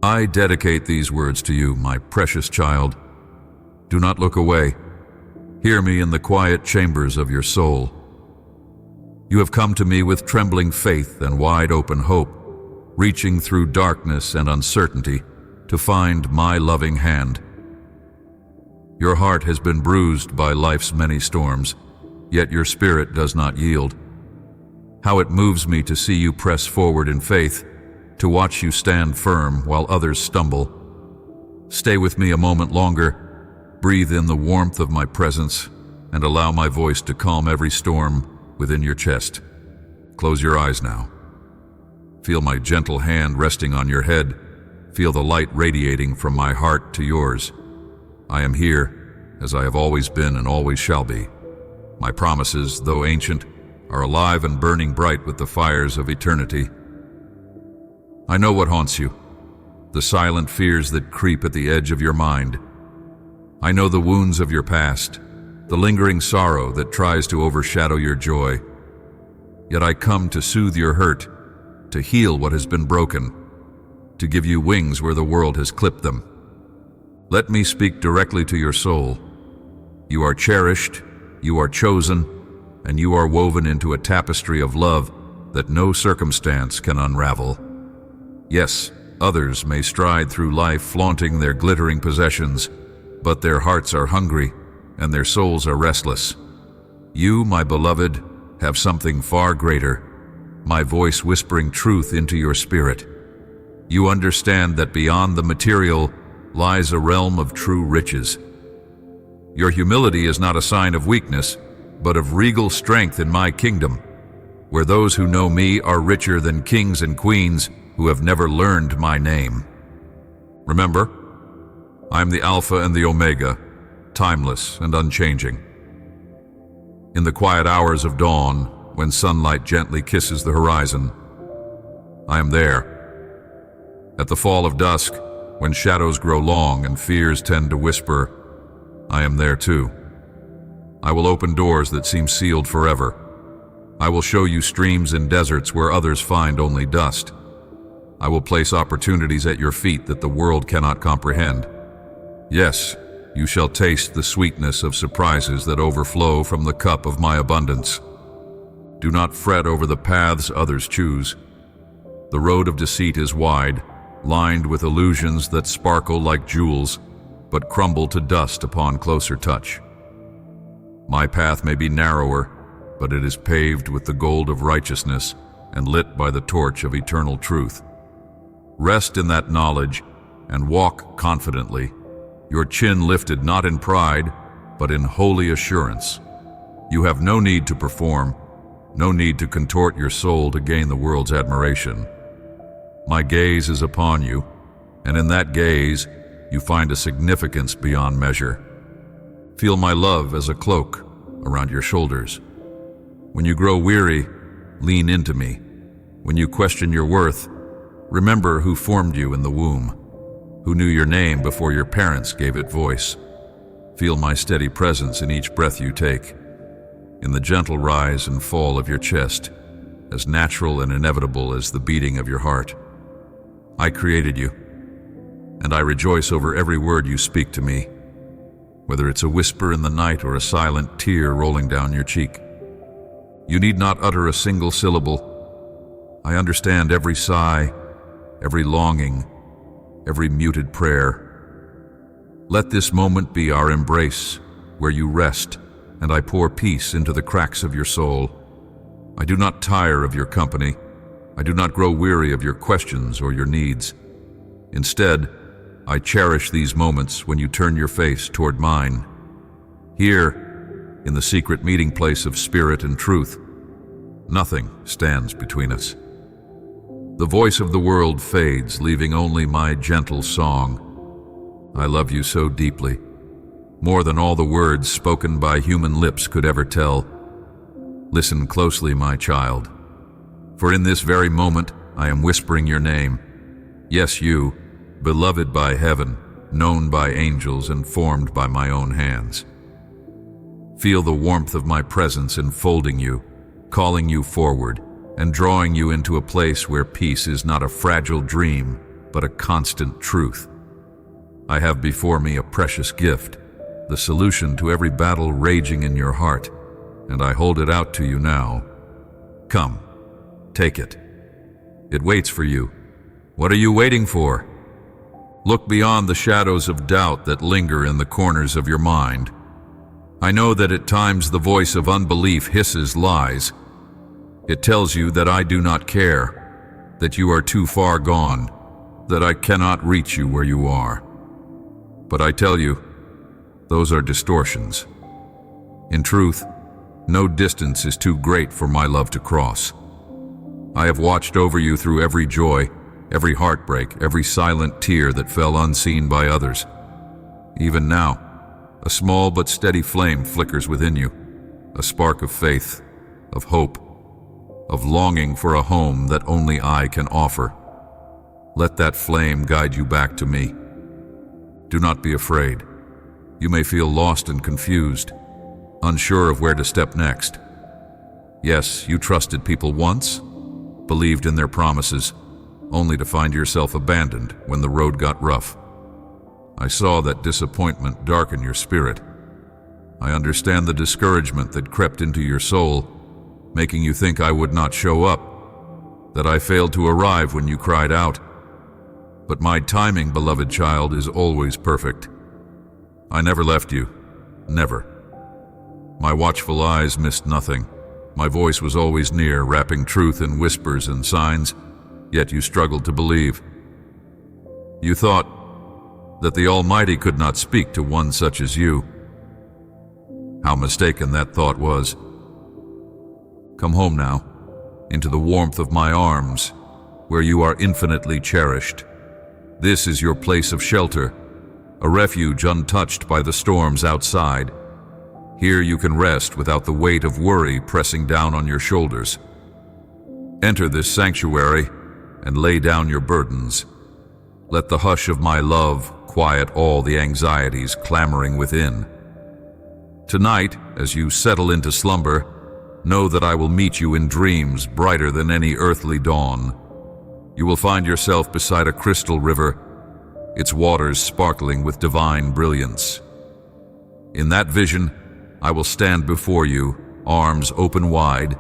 I dedicate these words to you, my precious child. Do not look away. Hear me in the quiet chambers of your soul. You have come to me with trembling faith and wide open hope, reaching through darkness and uncertainty to find my loving hand. Your heart has been bruised by life's many storms, yet your spirit does not yield. How it moves me to see you press forward in faith, to watch you stand firm while others stumble. Stay with me a moment longer, breathe in the warmth of my presence, and allow my voice to calm every storm within your chest. Close your eyes now. Feel my gentle hand resting on your head. Feel the light radiating from my heart to yours. I am here, as I have always been and always shall be. My promises, though ancient, are alive and burning bright with the fires of eternity. I know what haunts you, the silent fears that creep at the edge of your mind. I know the wounds of your past, the lingering sorrow that tries to overshadow your joy. Yet I come to soothe your hurt, to heal what has been broken, to give you wings where the world has clipped them. Let me speak directly to your soul. You are cherished, you are chosen, and you are woven into a tapestry of love that no circumstance can unravel. Yes, others may stride through life flaunting their glittering possessions, but their hearts are hungry and their souls are restless. You, my beloved, have something far greater, my voice whispering truth into your spirit. You understand that beyond the material lies a realm of true riches. Your humility is not a sign of weakness, but of regal strength in my kingdom, where those who know me are richer than kings and queens who have never learned my name. Remember, I am the Alpha and the Omega, timeless and unchanging. In the quiet hours of dawn, when sunlight gently kisses the horizon, I am there. At the fall of dusk, when shadows grow long and fears tend to whisper, I am there too. I will open doors that seem sealed forever. I will show you streams in deserts where others find only dust. I will place opportunities at your feet that the world cannot comprehend. Yes, you shall taste the sweetness of surprises that overflow from the cup of my abundance. Do not fret over the paths others choose. The road of deceit is wide, lined with illusions that sparkle like jewels, but crumble to dust upon closer touch. My path may be narrower, but it is paved with the gold of righteousness and lit by the torch of eternal truth. Rest in that knowledge and walk confidently, your chin lifted not in pride, but in holy assurance. You have no need to perform, no need to contort your soul to gain the world's admiration. My gaze is upon you, and in that gaze, you find a significance beyond measure. Feel my love as a cloak around your shoulders. When you grow weary, lean into me. When you question your worth, remember who formed you in the womb, who knew your name before your parents gave it voice. Feel my steady presence in each breath you take, in the gentle rise and fall of your chest, as natural and inevitable as the beating of your heart. I created you, and I rejoice over every word you speak to me, whether it's a whisper in the night or a silent tear rolling down your cheek. You need not utter a single syllable. I understand every sigh, every longing, every muted prayer. Let this moment be our embrace, where you rest, and I pour peace into the cracks of your soul. I do not tire of your company. I do not grow weary of your questions or your needs. Instead, I cherish these moments when you turn your face toward mine. Here, in the secret meeting place of spirit and truth, nothing stands between us. The voice of the world fades, leaving only my gentle song. I love you so deeply, more than all the words spoken by human lips could ever tell. Listen closely, my child, for in this very moment I am whispering your name. Yes, you, beloved by heaven, known by angels, and formed by my own hands. Feel the warmth of my presence enfolding you, calling you forward, and drawing you into a place where peace is not a fragile dream, but a constant truth. I have before me a precious gift, the solution to every battle raging in your heart, and I hold it out to you now. Come, take it. It waits for you. What are you waiting for? Look beyond the shadows of doubt that linger in the corners of your mind. I know that at times the voice of unbelief hisses lies. It tells you that I do not care, that you are too far gone, that I cannot reach you where you are. But I tell you, those are distortions. In truth, no distance is too great for my love to cross. I have watched over you through every joy, every heartbreak, every silent tear that fell unseen by others. Even now, a small but steady flame flickers within you, a spark of faith, of hope, of longing for a home that only I can offer. Let that flame guide you back to me. Do not be afraid. You may feel lost and confused, unsure of where to step next. Yes, you trusted people once, believed in their promises, only to find yourself abandoned when the road got rough. I saw that disappointment darken your spirit. I understand the discouragement that crept into your soul, making you think I would not show up, that I failed to arrive when you cried out. But my timing, beloved child, is always perfect. I never left you, never. My watchful eyes missed nothing. My voice was always near, wrapping truth in whispers and signs, yet you struggled to believe. You thought that the Almighty could not speak to one such as you. How mistaken that thought was. Come home now, into the warmth of my arms, where you are infinitely cherished. This is your place of shelter, a refuge untouched by the storms outside. Here you can rest without the weight of worry pressing down on your shoulders. Enter this sanctuary and lay down your burdens. Let the hush of my love quiet all the anxieties clamoring within. Tonight, as you settle into slumber, know that I will meet you in dreams brighter than any earthly dawn. You will find yourself beside a crystal river, its waters sparkling with divine brilliance. In that vision, I will stand before you, arms open wide,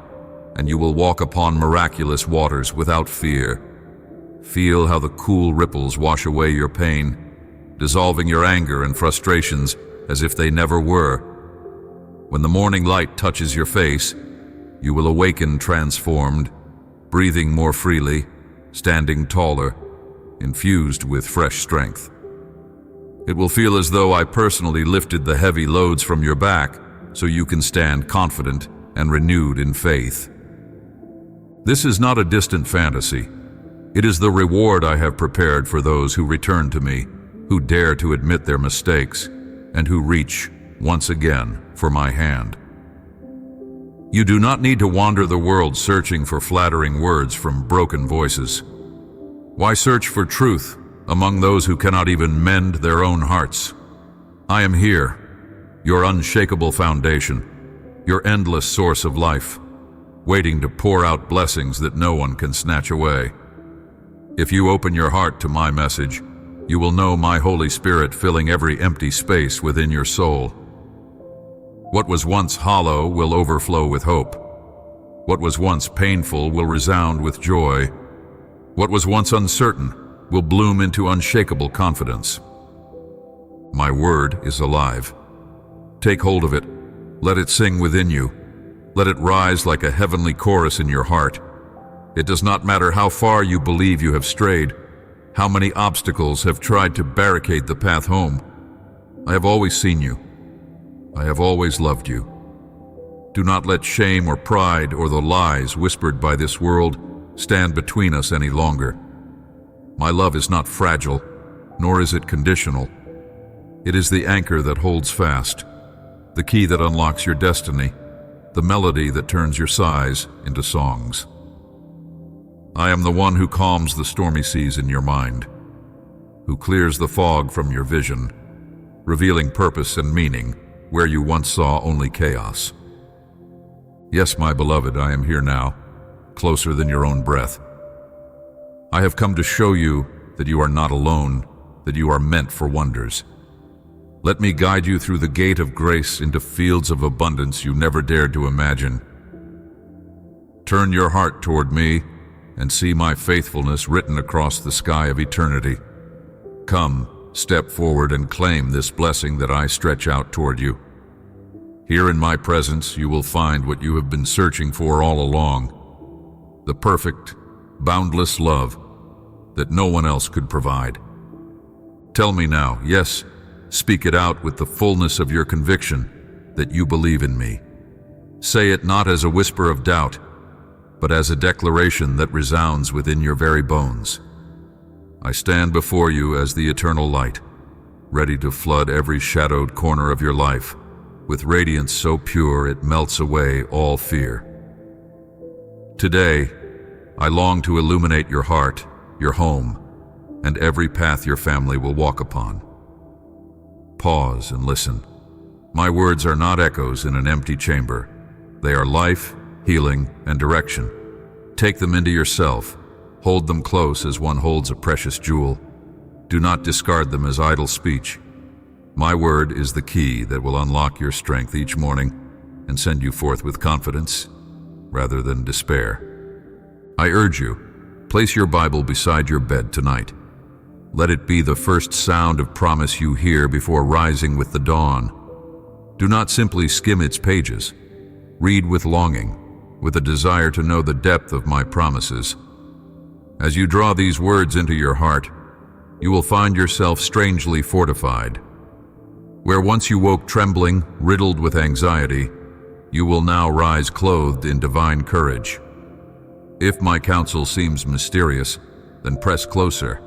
and you will walk upon miraculous waters without fear. Feel how the cool ripples wash away your pain, dissolving your anger and frustrations as if they never were. When the morning light touches your face, you will awaken transformed, breathing more freely, standing taller, infused with fresh strength. It will feel as though I personally lifted the heavy loads from your back so you can stand confident and renewed in faith. This is not a distant fantasy. It is the reward I have prepared for those who return to me, who dare to admit their mistakes, and who reach, once again, for my hand. You do not need to wander the world searching for flattering words from broken voices. Why search for truth among those who cannot even mend their own hearts? I am here, your unshakable foundation, your endless source of life, waiting to pour out blessings that no one can snatch away. If you open your heart to my message, you will know my Holy Spirit filling every empty space within your soul. What was once hollow will overflow with hope. What was once painful will resound with joy. What was once uncertain will bloom into unshakable confidence. My word is alive. Take hold of it. Let it sing within you. Let it rise like a heavenly chorus in your heart. It does not matter how far you believe you have strayed, how many obstacles have tried to barricade the path home. I have always seen you. I have always loved you. Do not let shame or pride or the lies whispered by this world stand between us any longer. My love is not fragile, nor is it conditional. It is the anchor that holds fast, the key that unlocks your destiny, the melody that turns your sighs into songs. I am the one who calms the stormy seas in your mind, who clears the fog from your vision, revealing purpose and meaning where you once saw only chaos. Yes, my beloved, I am here now, closer than your own breath. I have come to show you that you are not alone, that you are meant for wonders. Let me guide you through the gate of grace into fields of abundance you never dared to imagine. Turn your heart toward me and see my faithfulness written across the sky of eternity. Come, step forward and claim this blessing that I stretch out toward you. Here in my presence, you will find what you have been searching for all along: the perfect, boundless love that no one else could provide. Tell me now, yes, speak it out with the fullness of your conviction that you believe in me. Say it not as a whisper of doubt, but as a declaration that resounds within your very bones. I stand before you as the eternal light, ready to flood every shadowed corner of your life with radiance so pure it melts away all fear. Today, I long to illuminate your heart, your home, and every path your family will walk upon. Pause and listen. My words are not echoes in an empty chamber. They are life, healing, and direction. Take them into yourself. Hold them close as one holds a precious jewel. Do not discard them as idle speech. My word is the key that will unlock your strength each morning and send you forth with confidence rather than despair. I urge you, place your Bible beside your bed tonight. Let it be the first sound of promise you hear before rising with the dawn. Do not simply skim its pages. Read with longing, with a desire to know the depth of my promises. As you draw these words into your heart, you will find yourself strangely fortified. Where once you woke trembling, riddled with anxiety, you will now rise clothed in divine courage. If my counsel seems mysterious, then press closer.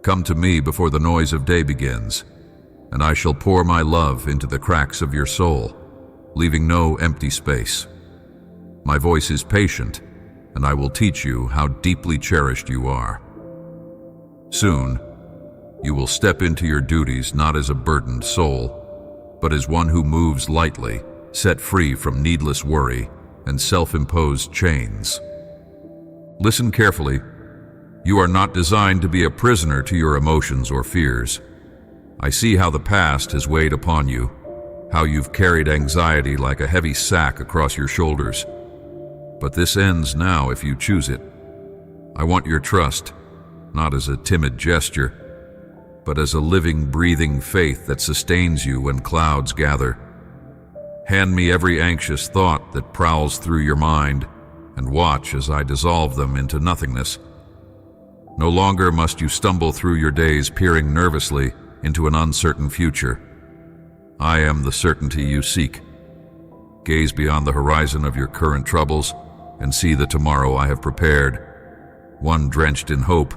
Come to me before the noise of day begins, and I shall pour my love into the cracks of your soul, leaving no empty space. My voice is patient, and I will teach you how deeply cherished you are. Soon, you will step into your duties not as a burdened soul, but as one who moves lightly, set free from needless worry and self-imposed chains. Listen carefully. You are not designed to be a prisoner to your emotions or fears. I see how the past has weighed upon you, how you've carried anxiety like a heavy sack across your shoulders. But this ends now if you choose it. I want your trust, not as a timid gesture, but as a living, breathing faith that sustains you when clouds gather. Hand me every anxious thought that prowls through your mind, and watch as I dissolve them into nothingness. No longer must you stumble through your days peering nervously into an uncertain future. I am the certainty you seek. Gaze beyond the horizon of your current troubles and see the tomorrow I have prepared, one drenched in hope,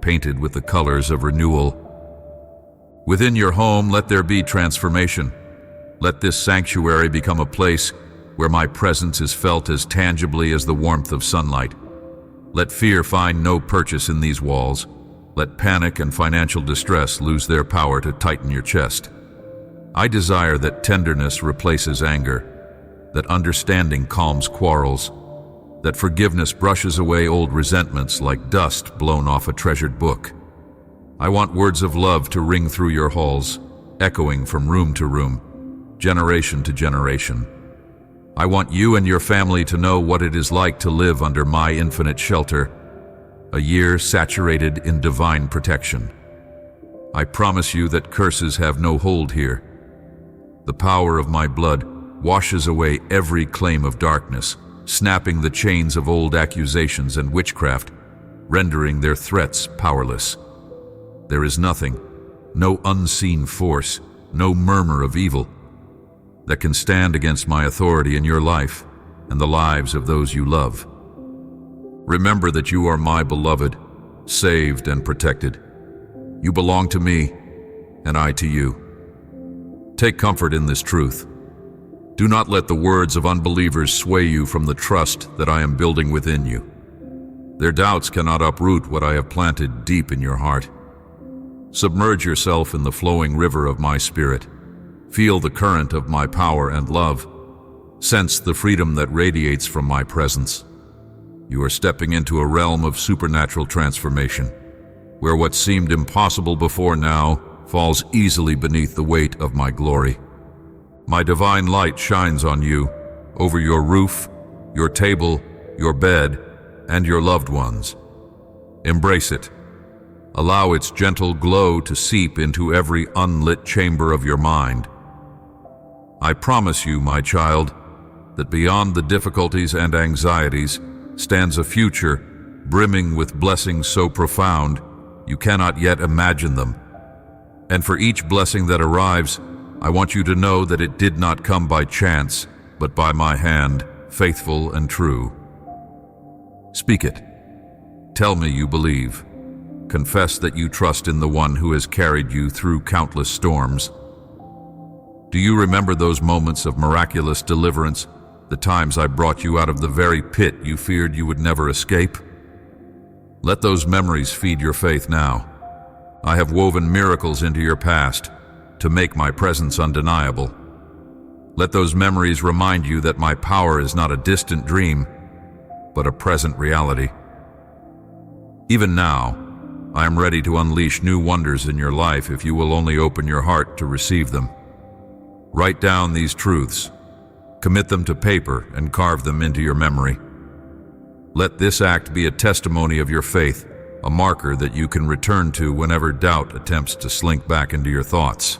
painted with the colors of renewal. Within your home, let there be transformation. Let this sanctuary become a place where my presence is felt as tangibly as the warmth of sunlight. Let fear find no purchase in these walls. Let panic and financial distress lose their power to tighten your chest. I desire that tenderness replaces anger, that understanding calms quarrels, that forgiveness brushes away old resentments like dust blown off a treasured book. I want words of love to ring through your halls, echoing from room to room, generation to generation. I want you and your family to know what it is like to live under my infinite shelter, a year saturated in divine protection. I promise you that curses have no hold here. The power of my blood washes away every claim of darkness, snapping the chains of old accusations and witchcraft, rendering their threats powerless. There is nothing, no unseen force, no murmur of evil that can stand against my authority in your life and the lives of those you love. Remember that you are my beloved, saved and protected. You belong to me, and I to you. Take comfort in this truth. Do not let the words of unbelievers sway you from the trust that I am building within you. Their doubts cannot uproot what I have planted deep in your heart. Submerge yourself in the flowing river of my spirit. Feel the current of my power and love. Sense the freedom that radiates from my presence. You are stepping into a realm of supernatural transformation. where what seemed impossible before now falls easily beneath the weight of my glory. My divine light shines on you, over your roof, your table, your bed, and your loved ones. Embrace it. Allow its gentle glow to seep into every unlit chamber of your mind. I promise you, my child, that beyond the difficulties and anxieties stands a future brimming with blessings so profound you cannot yet imagine them. And for each blessing that arrives, I want you to know that it did not come by chance, but by my hand, faithful and true. Speak it. Tell me you believe. Confess that you trust in the one who has carried you through countless storms. Do you remember those moments of miraculous deliverance, the times I brought you out of the very pit you feared you would never escape? Let those memories feed your faith now. I have woven miracles into your past to make my presence undeniable. Let those memories remind you that my power is not a distant dream, but a present reality. Even now, I am ready to unleash new wonders in your life if you will only open your heart to receive them. Write down these truths, commit them to paper, and carve them into your memory. Let this act be a testimony of your faith, a marker that you can return to whenever doubt attempts to slink back into your thoughts.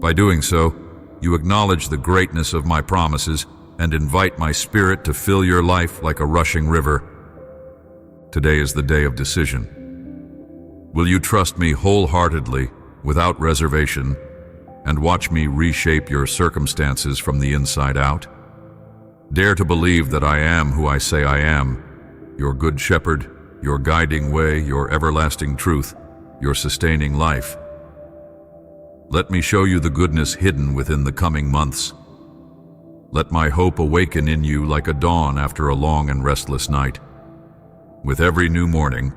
By doing so, you acknowledge the greatness of my promises and invite my spirit to fill your life like a rushing river. Today is the day of decision. Will you trust me wholeheartedly, without reservation, and watch me reshape your circumstances from the inside out? Dare to believe that I am who I say I am, your good shepherd, your guiding way, your everlasting truth, your sustaining life. Let me show you the goodness hidden within the coming months. Let my hope awaken in you like a dawn after a long and restless night. With every new morning,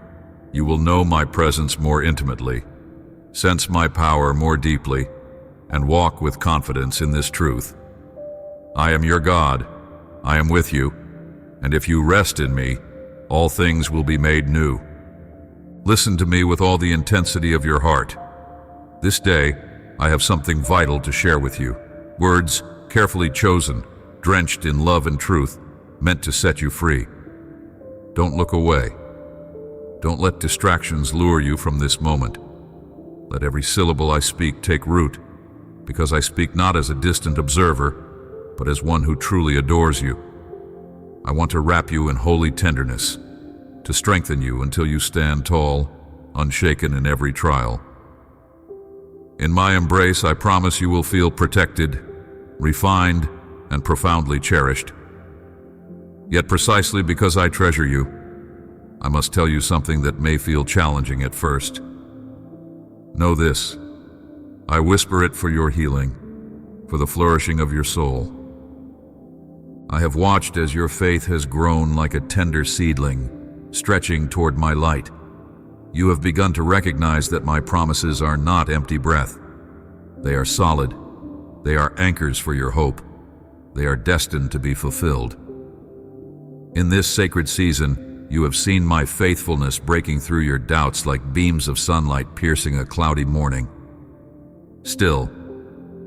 you will know my presence more intimately, sense my power more deeply, and walk with confidence in this truth. I am your God, I am with you, and if you rest in me, all things will be made new. Listen to me with all the intensity of your heart. This day, I have something vital to share with you. Words carefully chosen, drenched in love and truth, meant to set you free. Don't look away. Don't let distractions lure you from this moment. Let every syllable I speak take root, because I speak not as a distant observer, but as one who truly adores you. I want to wrap you in holy tenderness, to strengthen you until you stand tall, unshaken in every trial. In my embrace, I promise you will feel protected, refined, and profoundly cherished. Yet precisely because I treasure you, I must tell you something that may feel challenging at first. Know this: I whisper it for your healing, for the flourishing of your soul. I have watched as your faith has grown like a tender seedling, stretching toward my light. You have begun to recognize that my promises are not empty breath. They are solid. They are anchors for your hope. They are destined to be fulfilled. In this sacred season, you have seen my faithfulness breaking through your doubts like beams of sunlight piercing a cloudy morning. Still,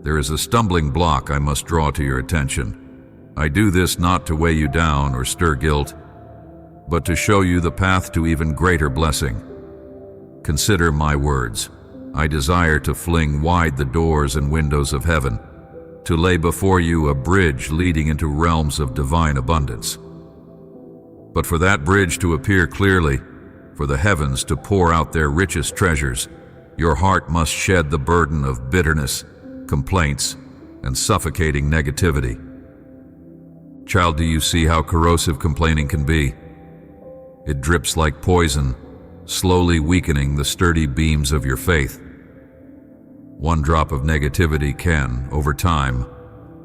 there is a stumbling block I must draw to your attention. I do this not to weigh you down or stir guilt, but to show you the path to even greater blessing. Consider my words. I desire to fling wide the doors and windows of heaven, to lay before you a bridge leading into realms of divine abundance. But for that bridge to appear clearly, for the heavens to pour out their richest treasures, your heart must shed the burden of bitterness, complaints, and suffocating negativity. Child, do you see how corrosive complaining can be? It drips like poison, slowly weakening the sturdy beams of your faith. One drop of negativity can, over time,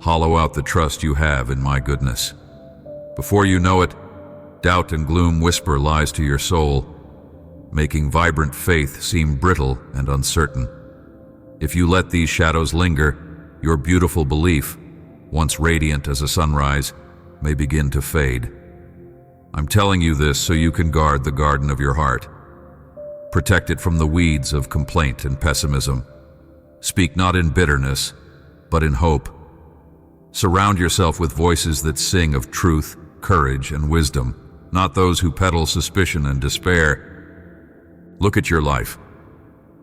hollow out the trust you have in my goodness. Before you know it, doubt and gloom whisper lies to your soul, making vibrant faith seem brittle and uncertain. If you let these shadows linger, your beautiful belief, once radiant as a sunrise, may begin to fade. I'm telling you this so you can guard the garden of your heart. Protect it from the weeds of complaint and pessimism. Speak not in bitterness, but in hope. Surround yourself with voices that sing of truth, courage, and wisdom, not those who peddle suspicion and despair. Look at your life.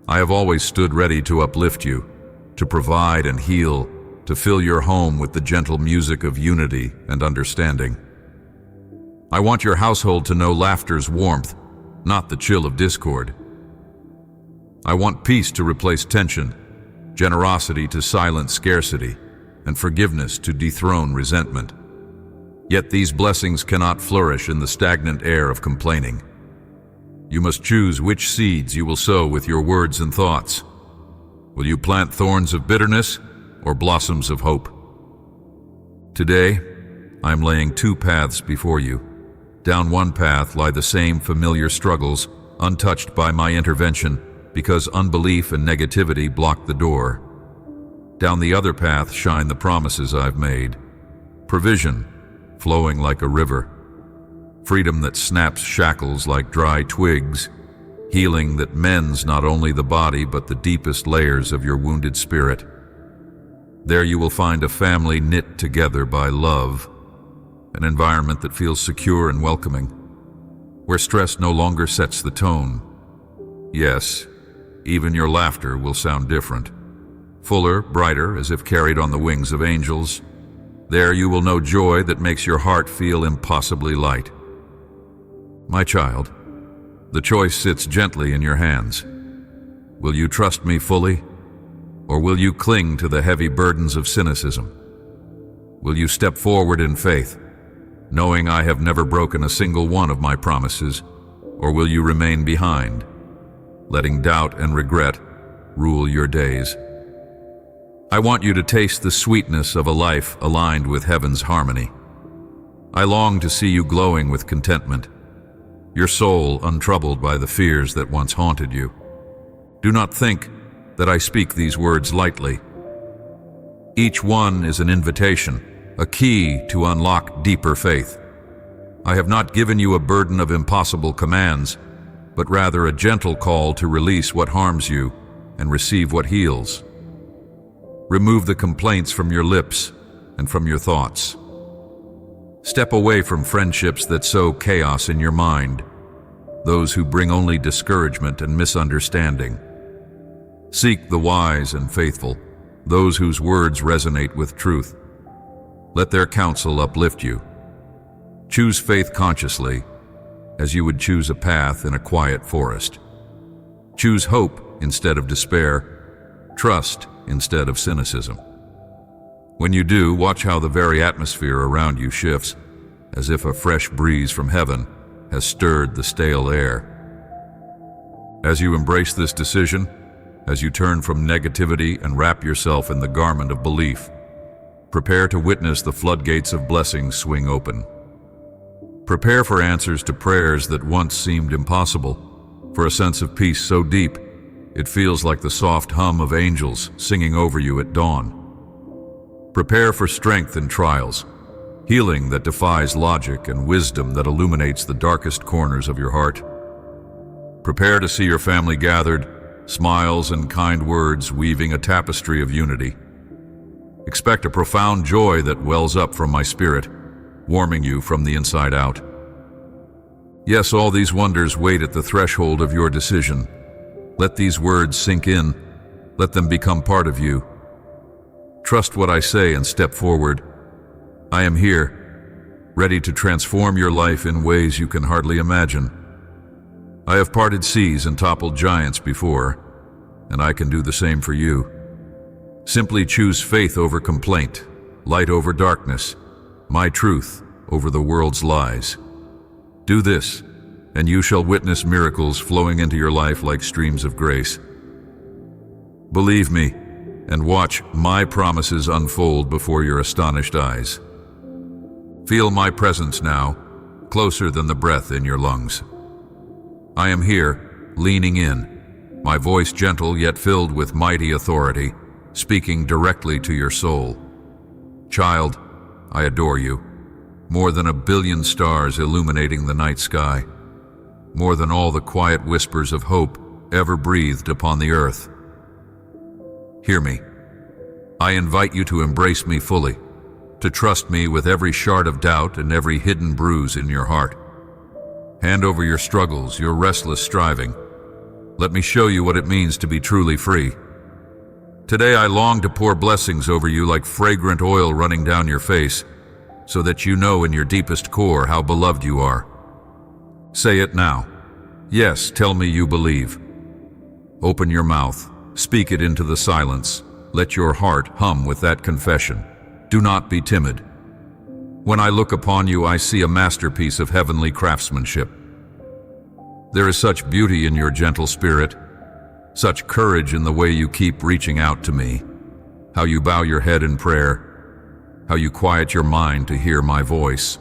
I have always stood ready to uplift you, to provide and heal, to fill your home with the gentle music of unity and understanding. I want your household to know laughter's warmth, not the chill of discord. I want peace to replace tension, generosity to silence scarcity, and forgiveness to dethrone resentment. Yet these blessings cannot flourish in the stagnant air of complaining. You must choose which seeds you will sow with your words and thoughts. Will you plant thorns of bitterness or blossoms of hope? Today, I am laying two paths before you. Down one path lie the same familiar struggles, untouched by my intervention because unbelief and negativity blocked the door. Down the other path shine the promises I've made. Provision, flowing like a river. Freedom that snaps shackles like dry twigs. Healing that mends not only the body but the deepest layers of your wounded spirit. There you will find a family knit together by love, an environment that feels secure and welcoming, where stress no longer sets the tone. Yes, even your laughter will sound different. Fuller, brighter, as if carried on the wings of angels. There you will know joy that makes your heart feel impossibly light. My child, the choice sits gently in your hands. Will you trust me fully, or will you cling to the heavy burdens of cynicism? Will you step forward in faith, knowing I have never broken a single one of my promises, or will you remain behind, letting doubt and regret rule your days? I want you to taste the sweetness of a life aligned with heaven's harmony. I long to see you glowing with contentment, your soul untroubled by the fears that once haunted you. Do not think that I speak these words lightly. Each one is an invitation, a key to unlock deeper faith. I have not given you a burden of impossible commands, but rather a gentle call to release what harms you and receive what heals. Remove the complaints from your lips and from your thoughts. Step away from friendships that sow chaos in your mind, those who bring only discouragement and misunderstanding. Seek the wise and faithful, those whose words resonate with truth. Let their counsel uplift you. Choose faith consciously, as you would choose a path in a quiet forest. Choose hope instead of despair, trust instead of cynicism. When you do, watch how the very atmosphere around you shifts, as if a fresh breeze from heaven has stirred the stale air. As you embrace this decision, as you turn from negativity and wrap yourself in the garment of belief, prepare to witness the floodgates of blessings swing open. Prepare for answers to prayers that once seemed impossible, for a sense of peace so deep it feels like the soft hum of angels singing over you at dawn. Prepare for strength in trials, healing that defies logic and wisdom that illuminates the darkest corners of your heart. Prepare to see your family gathered, smiles and kind words weaving a tapestry of unity. Expect a profound joy that wells up from my spirit, warming you from the inside out. Yes, all these wonders wait at the threshold of your decision. Let these words sink in. Let them become part of you. Trust what I say and step forward. I am here, ready to transform your life in ways you can hardly imagine. I have parted seas and toppled giants before, and I can do the same for you. Simply choose faith over complaint, light over darkness, my truth over the world's lies. Do this, and you shall witness miracles flowing into your life like streams of grace. Believe me, and watch my promises unfold before your astonished eyes. Feel my presence now, closer than the breath in your lungs. I am here, leaning in, my voice gentle yet filled with mighty authority, speaking directly to your soul. Child, I adore you, more than 1 billion stars illuminating the night sky. more than all the quiet whispers of hope ever breathed upon the earth. Hear me. I invite you to embrace me fully, to trust me with every shard of doubt and every hidden bruise in your heart. Hand over your struggles, your restless striving. Let me show you what it means to be truly free. Today I long to pour blessings over you like fragrant oil running down your face, so that you know in your deepest core how beloved you are. Say it now. Yes, tell me you believe. Open your mouth, speak it into the silence. Let your heart hum with that confession. Do not be timid. When I look upon you, I see a masterpiece of heavenly craftsmanship. There is such beauty in your gentle spirit, such courage in the way you keep reaching out to me, how you bow your head in prayer, how you quiet your mind to hear my voice.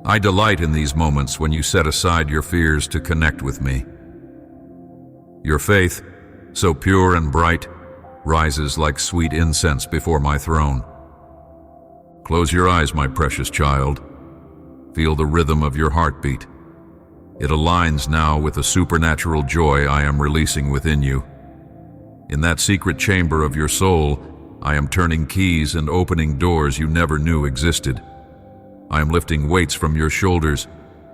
I delight in these moments when you set aside your fears to connect with me. Your faith, so pure and bright, rises like sweet incense before my throne. Close your eyes, my precious child. Feel the rhythm of your heartbeat. It aligns now with the supernatural joy I am releasing within you. In that secret chamber of your soul, I am turning keys and opening doors you never knew existed. I am lifting weights from your shoulders,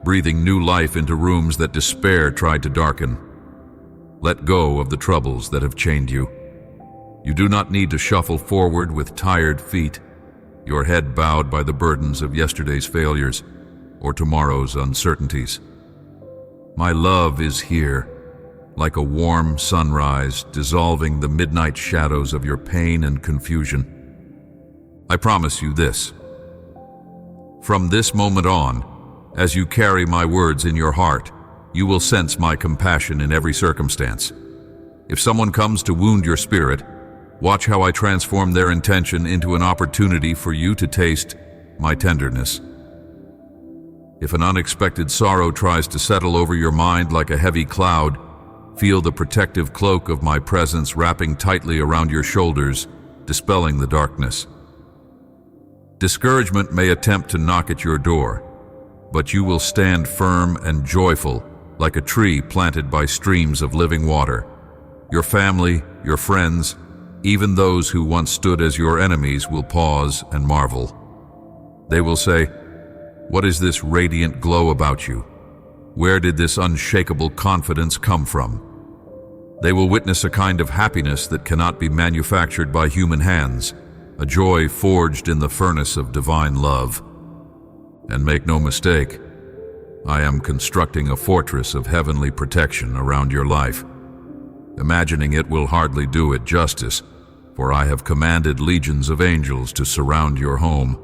breathing new life into rooms that despair tried to darken. Let go of the troubles that have chained you. You do not need to shuffle forward with tired feet, your head bowed by the burdens of yesterday's failures or tomorrow's uncertainties. My love is here, like a warm sunrise dissolving the midnight shadows of your pain and confusion. I promise you this. From this moment on, as you carry my words in your heart, you will sense my compassion in every circumstance. If someone comes to wound your spirit, watch how I transform their intention into an opportunity for you to taste my tenderness. If an unexpected sorrow tries to settle over your mind like a heavy cloud, feel the protective cloak of my presence wrapping tightly around your shoulders, dispelling the darkness. Discouragement may attempt to knock at your door, but you will stand firm and joyful like a tree planted by streams of living water. Your family, your friends, even those who once stood as your enemies will pause and marvel. They will say, "What is this radiant glow about you? Where did this unshakable confidence come from?" They will witness a kind of happiness that cannot be manufactured by human hands, a joy forged in the furnace of divine love. And make no mistake, I am constructing a fortress of heavenly protection around your life. Imagining it will hardly do it justice, for I have commanded legions of angels to surround your home,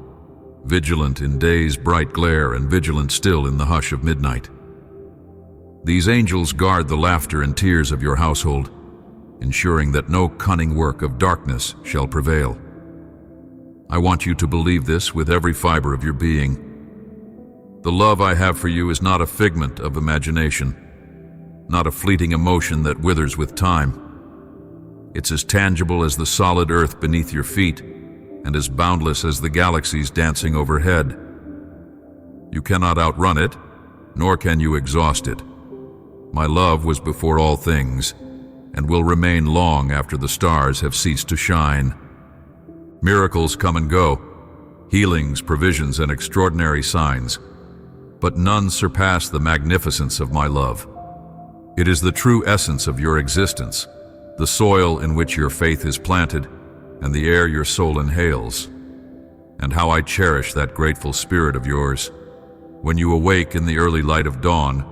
vigilant in day's bright glare and vigilant still in the hush of midnight. These angels guard the laughter and tears of your household, ensuring that no cunning work of darkness shall prevail. I want you to believe this with every fiber of your being. The love I have for you is not a figment of imagination, not a fleeting emotion that withers with time. It's as tangible as the solid earth beneath your feet, and as boundless as the galaxies dancing overhead. You cannot outrun it, nor can you exhaust it. My love was before all things, and will remain long after the stars have ceased to shine. Miracles come and go, healings, provisions, and extraordinary signs, but none surpass the magnificence of my love. It is the true essence of your existence, the soil in which your faith is planted, and the air your soul inhales. And how I cherish that grateful spirit of yours. When you awake in the early light of dawn,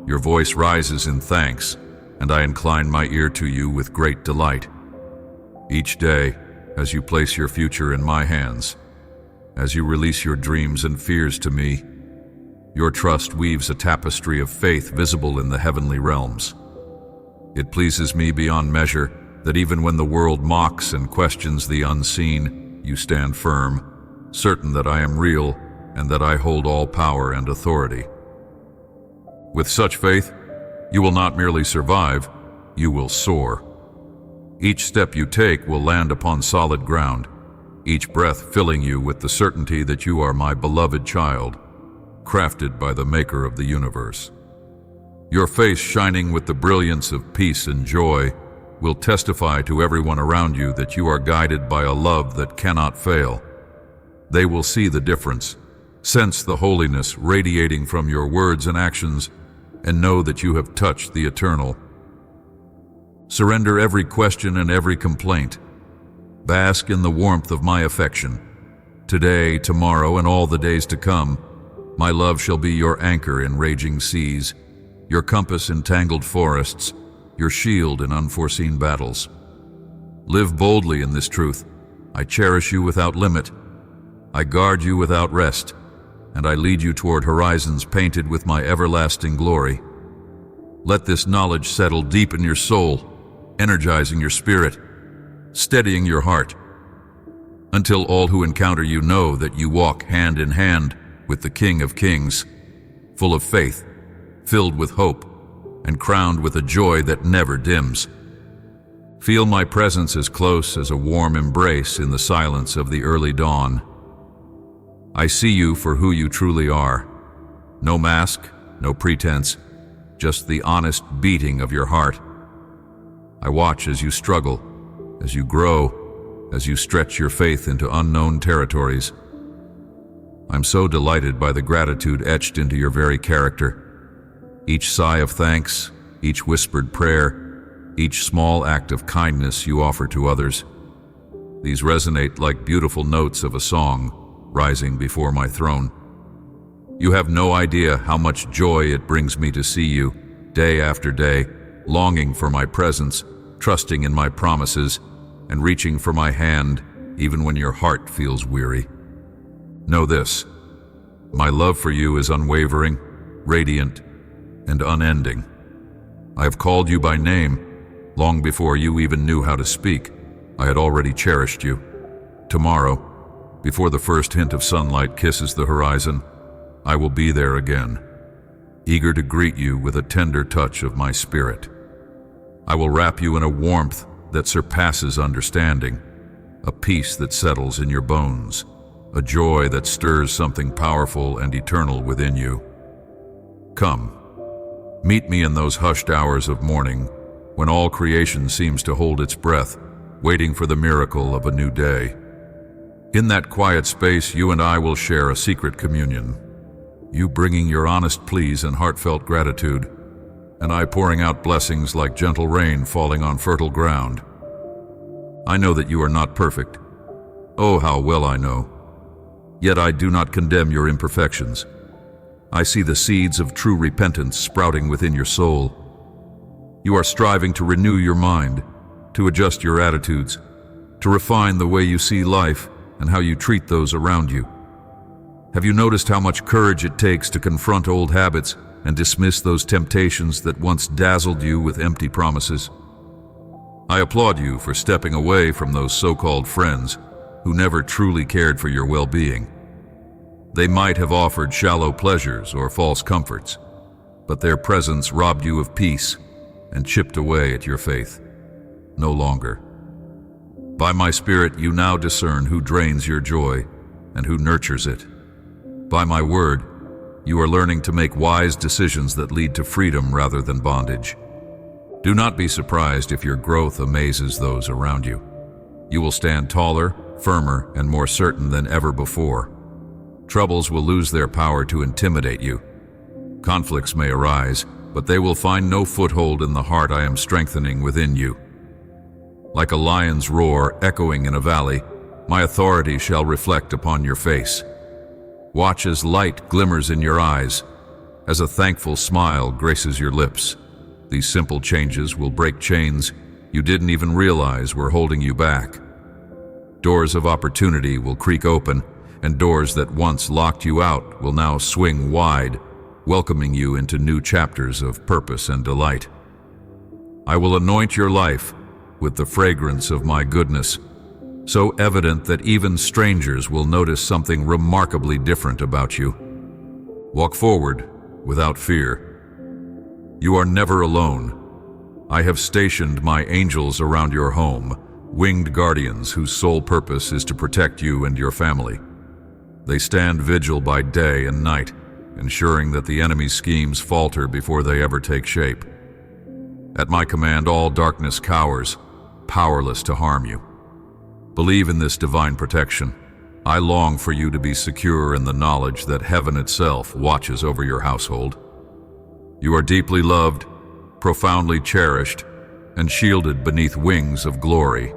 your voice rises in thanks, and I incline my ear to you with great delight. Each day, as you place your future in my hands, as you release your dreams and fears to me, your trust weaves a tapestry of faith visible in the heavenly realms. It pleases me beyond measure that even when the world mocks and questions the unseen, you stand firm, certain that I am real and that I hold all power and authority. With such faith, you will not merely survive, you will soar. Each step you take will land upon solid ground, each breath filling you with the certainty that you are my beloved child, crafted by the Maker of the universe. Your face shining with the brilliance of peace and joy will testify to everyone around you that you are guided by a love that cannot fail. They will see the difference, sense the holiness radiating from your words and actions, and know that you have touched the eternal. Surrender every question and every complaint. Bask in the warmth of my affection. Today, tomorrow, and all the days to come, my love shall be your anchor in raging seas, your compass in tangled forests, your shield in unforeseen battles. Live boldly in this truth. I cherish you without limit. I guard you without rest, and I lead you toward horizons painted with my everlasting glory. Let this knowledge settle deep in your soul, energizing your spirit, steadying your heart, until all who encounter you know that you walk hand in hand with the King of Kings, full of faith, filled with hope, and crowned with a joy that never dims. Feel my presence as close as a warm embrace in the silence of the early dawn. I see you for who you truly are. No mask, no pretense, just the honest beating of your heart. I watch as you struggle, as you grow, as you stretch your faith into unknown territories. I'm so delighted by the gratitude etched into your very character. Each sigh of thanks, each whispered prayer, each small act of kindness you offer to others. These resonate like beautiful notes of a song rising before my throne. You have no idea how much joy it brings me to see you, day after day, longing for my presence, trusting in my promises, and reaching for my hand even when your heart feels weary. Know this: my love for you is unwavering, radiant, and unending. I have called you by name long before you even knew how to speak. I had already cherished you. Tomorrow, before the first hint of sunlight kisses the horizon, I will be there again, eager to greet you with a tender touch of my spirit. I will wrap you in a warmth that surpasses understanding, a peace that settles in your bones, a joy that stirs something powerful and eternal within you. Come, meet me in those hushed hours of morning when all creation seems to hold its breath, waiting for the miracle of a new day. In that quiet space, you and I will share a secret communion, you bringing your honest pleas and heartfelt gratitude, and I pouring out blessings like gentle rain falling on fertile ground. I know that you are not perfect. Oh, how well I know. Yet I do not condemn your imperfections. I see the seeds of true repentance sprouting within your soul. You are striving to renew your mind, to adjust your attitudes, to refine the way you see life and how you treat those around you. Have you noticed how much courage it takes to confront old habits and dismiss those temptations that once dazzled you with empty promises? I applaud you for stepping away from those so-called friends who never truly cared for your well-being. They might have offered shallow pleasures or false comforts, but their presence robbed you of peace and chipped away at your faith. No longer. By my Spirit, you now discern who drains your joy and who nurtures it. By my word, you are learning to make wise decisions that lead to freedom rather than bondage. Do not be surprised if your growth amazes those around you. You will stand taller, firmer, and more certain than ever before. Troubles will lose their power to intimidate you. Conflicts may arise, but they will find no foothold in the heart I am strengthening within you. Like a lion's roar echoing in a valley, my authority shall reflect upon your face. Watch as light glimmers in your eyes, as a thankful smile graces your lips. These simple changes will break chains you didn't even realize were holding you back. Doors of opportunity will creak open, and doors that once locked you out will now swing wide, welcoming you into new chapters of purpose and delight. I will anoint your life with the fragrance of my goodness, so evident that even strangers will notice something remarkably different about you. Walk forward without fear. You are never alone. I have stationed my angels around your home, winged guardians whose sole purpose is to protect you and your family. They stand vigil by day and night, ensuring that the enemy's schemes falter before they ever take shape. At my command, all darkness cowers, powerless to harm you. Believe in this divine protection. I long for you to be secure in the knowledge that heaven itself watches over your household. You are deeply loved, profoundly cherished, and shielded beneath wings of glory.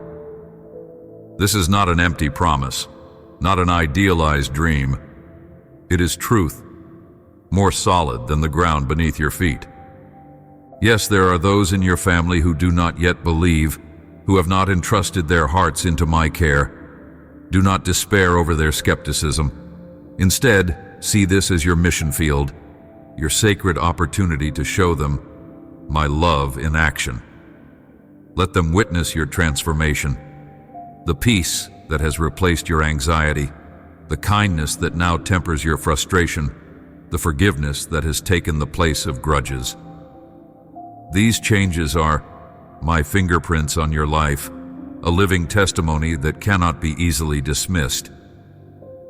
This is not an empty promise, not an idealized dream. It is truth, more solid than the ground beneath your feet. Yes, there are those in your family who do not yet believe, who have not entrusted their hearts into my care. Do not despair over their skepticism. Instead, see this as your mission field, your sacred opportunity to show them my love in action. Let them witness your transformation, the peace that has replaced your anxiety, the kindness that now tempers your frustration, the forgiveness that has taken the place of grudges. These changes are my fingerprints on your life, a living testimony that cannot be easily dismissed.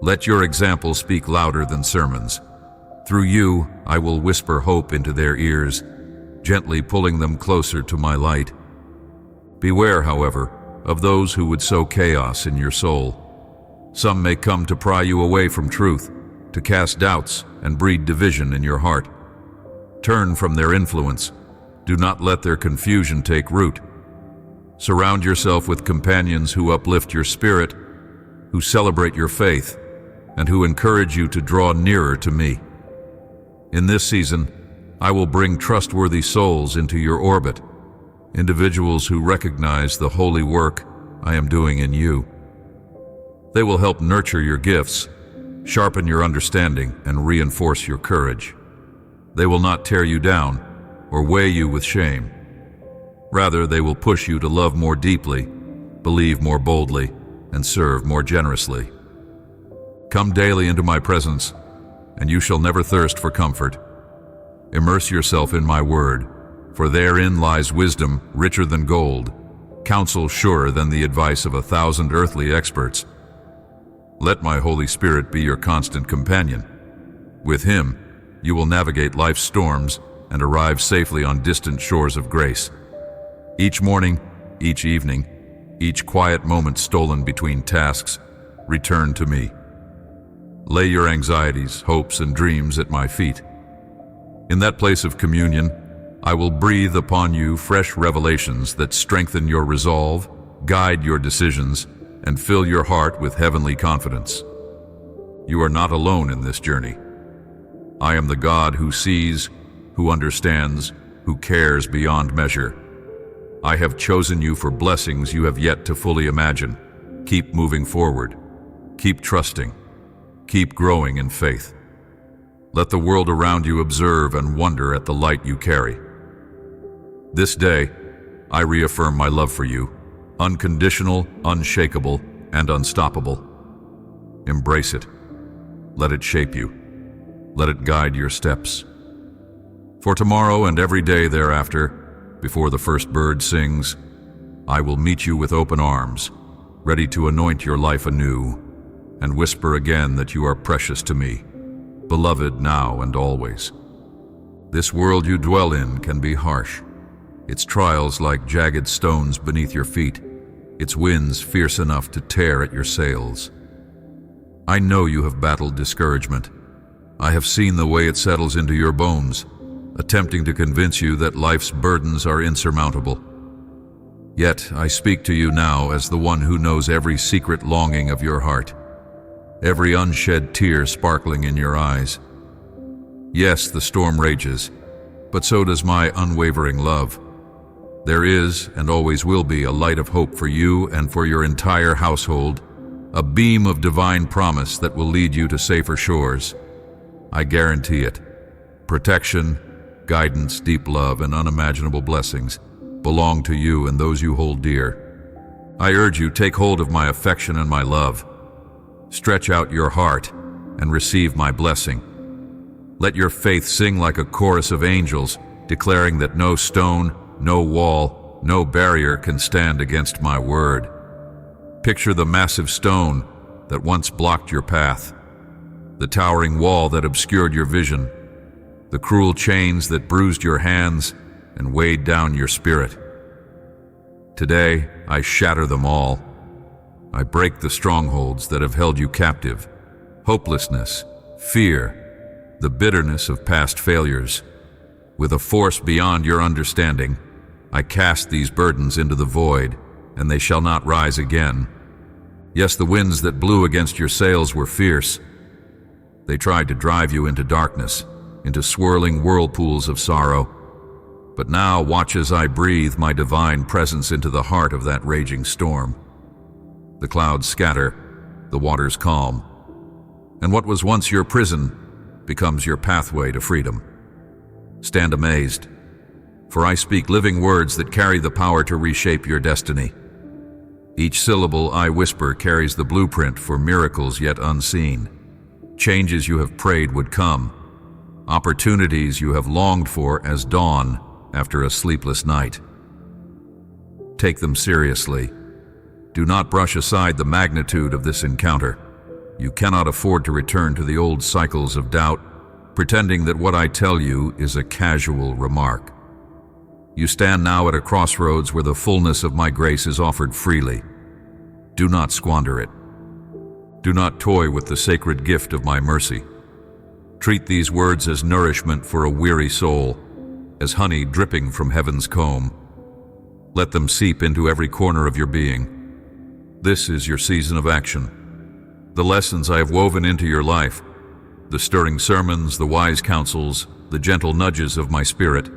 Let your example speak louder than sermons. Through you, I will whisper hope into their ears, gently pulling them closer to my light. Beware, however, of those who would sow chaos in your soul. Some may come to pry you away from truth, to cast doubts and breed division in your heart. Turn from their influence. Do not let their confusion take root. Surround yourself with companions who uplift your spirit, who celebrate your faith, and who encourage you to draw nearer to me. In this season, I will bring trustworthy souls into your orbit, individuals who recognize the holy work I am doing in you. They will help nurture your gifts, sharpen your understanding, and reinforce your courage. They will not tear you down or weigh you with shame. Rather, they will push you to love more deeply, believe more boldly, and serve more generously. Come daily into my presence, and you shall never thirst for comfort. Immerse yourself in my word, for therein lies wisdom richer than gold, counsel surer than the advice of 1,000 earthly experts. Let my Holy Spirit be your constant companion. With him, you will navigate life's storms and arrive safely on distant shores of grace. Each morning, each evening, each quiet moment stolen between tasks, return to me. Lay your anxieties, hopes, and dreams at my feet. In that place of communion, I will breathe upon you fresh revelations that strengthen your resolve, guide your decisions, and fill your heart with heavenly confidence. You are not alone in this journey. I am the God who sees, who understands, who cares beyond measure. I have chosen you for blessings you have yet to fully imagine. Keep moving forward. Keep trusting. Keep growing in faith. Let the world around you observe and wonder at the light you carry. This day, I reaffirm my love for you, unconditional, unshakable, and unstoppable. Embrace it. Let it shape you. Let it guide your steps. For tomorrow and every day thereafter, before the first bird sings, I will meet you with open arms, ready to anoint your life anew, and whisper again that you are precious to me, beloved now and always. This world you dwell in can be harsh, its trials like jagged stones beneath your feet, its winds fierce enough to tear at your sails. I know you have battled discouragement. I have seen the way it settles into your bones, attempting to convince you that life's burdens are insurmountable. Yet I speak to you now as the one who knows every secret longing of your heart, every unshed tear sparkling in your eyes. Yes, the storm rages, but so does my unwavering love. There is, and always will be, a light of hope for you and for your entire household, a beam of divine promise that will lead you to safer shores. I guarantee it. Protection, guidance, deep love, and unimaginable blessings belong to you and those you hold dear. I urge you, take hold of my affection and my love. Stretch out your heart and receive my blessing. Let your faith sing like a chorus of angels, declaring that no stone, no wall, no barrier can stand against my word. Picture the massive stone that once blocked your path. the towering wall that obscured your vision, the cruel chains that bruised your hands and weighed down your spirit. Today, I shatter them all. I break the strongholds that have held you captive, hopelessness, fear, the bitterness of past failures. With a force beyond your understanding, I cast these burdens into the void, and they shall not rise again. Yes, the winds that blew against your sails were fierce. They tried to drive you into darkness, into swirling whirlpools of sorrow. But now watch as I breathe my divine presence into the heart of that raging storm. The clouds scatter, the waters calm, and what was once your prison becomes your pathway to freedom. Stand amazed, for I speak living words that carry the power to reshape your destiny. Each syllable I whisper carries the blueprint for miracles yet unseen, changes you have prayed would come, opportunities you have longed for as dawn after a sleepless night. Take them seriously. Do not brush aside the magnitude of this encounter. You cannot afford to return to the old cycles of doubt, pretending that what I tell you is a casual remark. You stand now at a crossroads where the fullness of my grace is offered freely. Do not squander it. Do not toy with the sacred gift of my mercy. Treat these words as nourishment for a weary soul, as honey dripping from heaven's comb. Let them seep into every corner of your being. This is your season of action. The lessons I have woven into your life, the stirring sermons, the wise counsels, the gentle nudges of my spirit,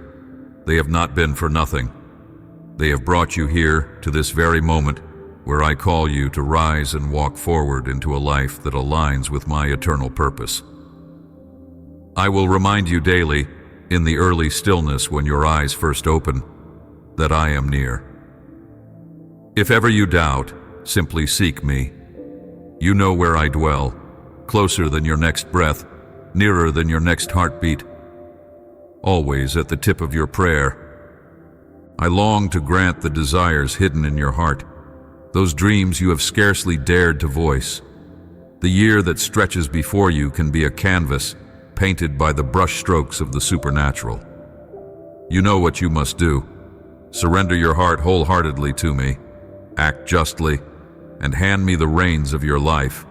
they have not been for nothing. They have brought you here to this very moment where I call you to rise and walk forward into a life that aligns with my eternal purpose. I will remind you daily, in the early stillness when your eyes first open, that I am near. If ever you doubt, simply seek me. You know where I dwell, closer than your next breath, nearer than your next heartbeat, always at the tip of your prayer. I long to grant the desires hidden in your heart, those dreams you have scarcely dared to voice. The year that stretches before you can be a canvas painted by the brushstrokes of the supernatural. You know what you must do. Surrender your heart wholeheartedly to me, act justly, and hand me the reins of your life.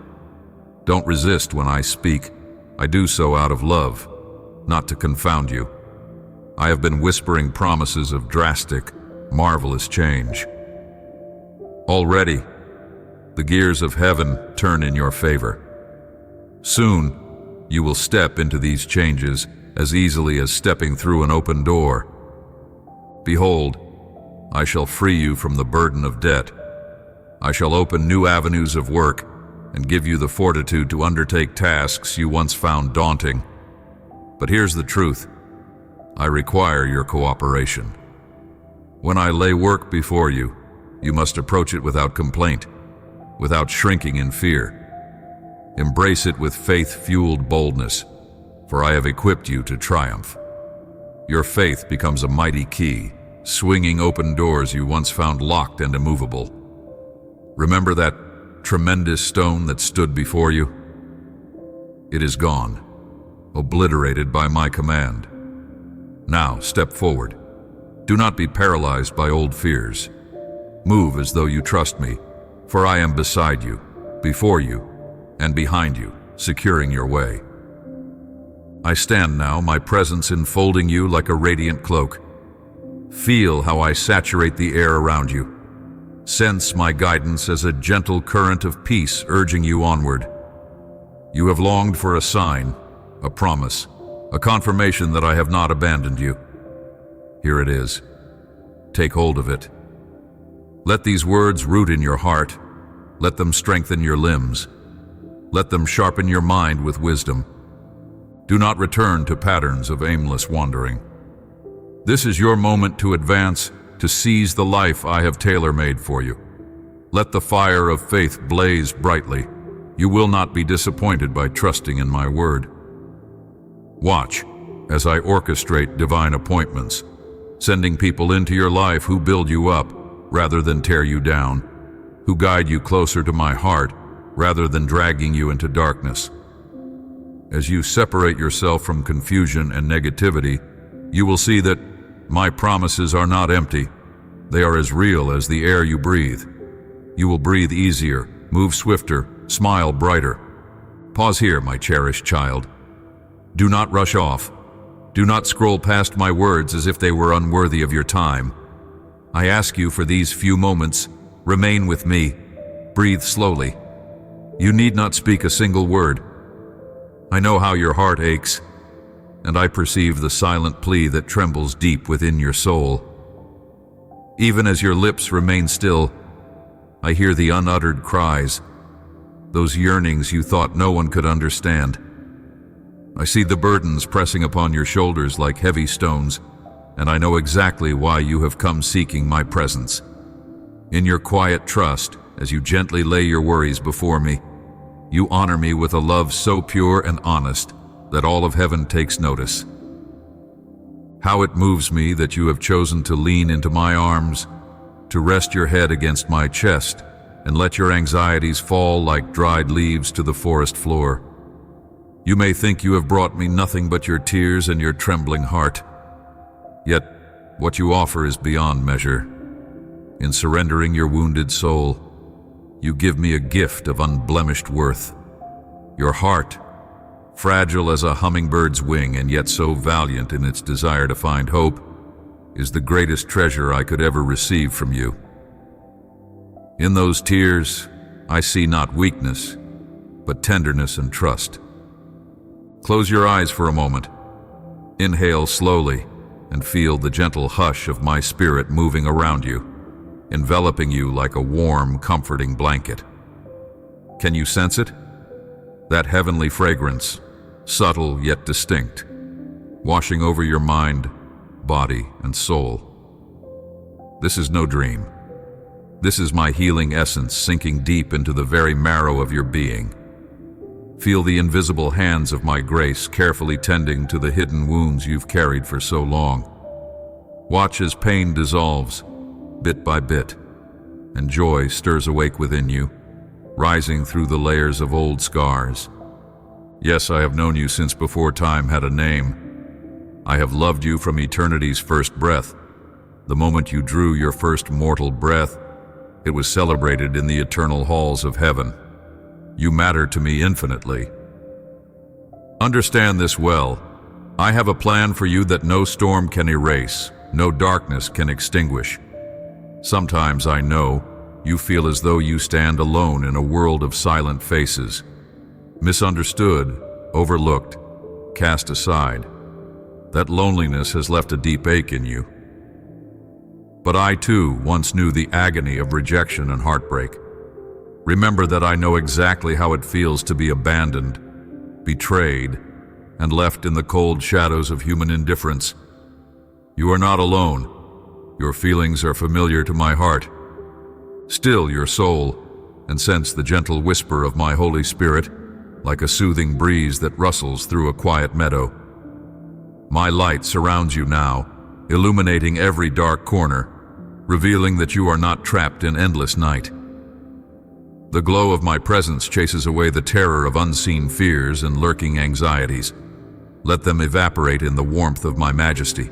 Don't resist when I speak. I do so out of love, not to confound you. I have been whispering promises of drastic, marvelous change. Already, the gears of heaven turn in your favor. Soon, you will step into these changes as easily as stepping through an open door. Behold, I shall free you from the burden of debt. I shall open new avenues of work and give you the fortitude to undertake tasks you once found daunting. But here's the truth. I require your cooperation. When I lay work before you, you must approach it without complaint, without shrinking in fear. Embrace it with faith-fueled boldness, for I have equipped you to triumph. Your faith becomes a mighty key, swinging open doors you once found locked and immovable. Remember that tremendous stone that stood before you? It is gone, obliterated by my command. Now step forward. Do not be paralyzed by old fears. Move as though you trust me, for I am beside you, before you, and behind you, securing your way. I stand now, my presence enfolding you like a radiant cloak. Feel how I saturate the air around you. Sense my guidance as a gentle current of peace urging you onward. You have longed for a sign, a promise, a confirmation that I have not abandoned you. Here it is. Take hold of it. Let these words root in your heart. Let them strengthen your limbs. Let them sharpen your mind with wisdom. Do not return to patterns of aimless wandering. This is your moment to advance, to seize the life I have tailor-made for you. Let the fire of faith blaze brightly. You will not be disappointed by trusting in my word. Watch as I orchestrate divine appointments, sending people into your life who build you up rather than tear you down, who guide you closer to my heart rather than dragging you into darkness. As you separate yourself from confusion and negativity, you will see that my promises are not empty. They are as real as the air you breathe. You will breathe easier, move swifter, smile brighter. Pause here, my cherished child. Do not rush off. Do not scroll past my words as if they were unworthy of your time. I ask you for these few moments, remain with me. Breathe slowly. You need not speak a single word. I know how your heart aches, and I perceive the silent plea that trembles deep within your soul. Even as your lips remain still, I hear the unuttered cries, those yearnings you thought no one could understand. I see the burdens pressing upon your shoulders like heavy stones, and I know exactly why you have come seeking my presence. In your quiet trust, as you gently lay your worries before me, you honor me with a love so pure and honest that all of heaven takes notice. How it moves me that you have chosen to lean into my arms, to rest your head against my chest, and let your anxieties fall like dried leaves to the forest floor. You may think you have brought me nothing but your tears and your trembling heart. Yet, what you offer is beyond measure. In surrendering your wounded soul, you give me a gift of unblemished worth. Your heart, fragile as a hummingbird's wing and yet so valiant in its desire to find hope, is the greatest treasure I could ever receive from you. In those tears, I see not weakness, but tenderness and trust. Close your eyes for a moment. Inhale slowly and feel the gentle hush of my spirit moving around you, enveloping you like a warm, comforting blanket. Can you sense it? That heavenly fragrance, subtle yet distinct, washing over your mind, body, and soul. This is no dream. This is my healing essence sinking deep into the very marrow of your being. Feel the invisible hands of my grace carefully tending to the hidden wounds you've carried for so long. Watch as pain dissolves, bit by bit, and joy stirs awake within you, rising through the layers of old scars. Yes, I have known you since before time had a name. I have loved you from eternity's first breath. The moment you drew your first mortal breath, it was celebrated in the eternal halls of heaven. You matter to me infinitely. Understand this well. I have a plan for you that no storm can erase, no darkness can extinguish. Sometimes I know you feel as though you stand alone in a world of silent faces, misunderstood, overlooked, cast aside. That loneliness has left a deep ache in you. But I too once knew the agony of rejection and heartbreak. Remember that I know exactly how it feels to be abandoned, betrayed, and left in the cold shadows of human indifference. You are not alone. Your feelings are familiar to my heart. Still your soul, and sense the gentle whisper of my Holy Spirit, like a soothing breeze that rustles through a quiet meadow. My light surrounds you now, illuminating every dark corner, revealing that you are not trapped in endless night. The glow of my presence chases away the terror of unseen fears and lurking anxieties. Let them evaporate in the warmth of my majesty.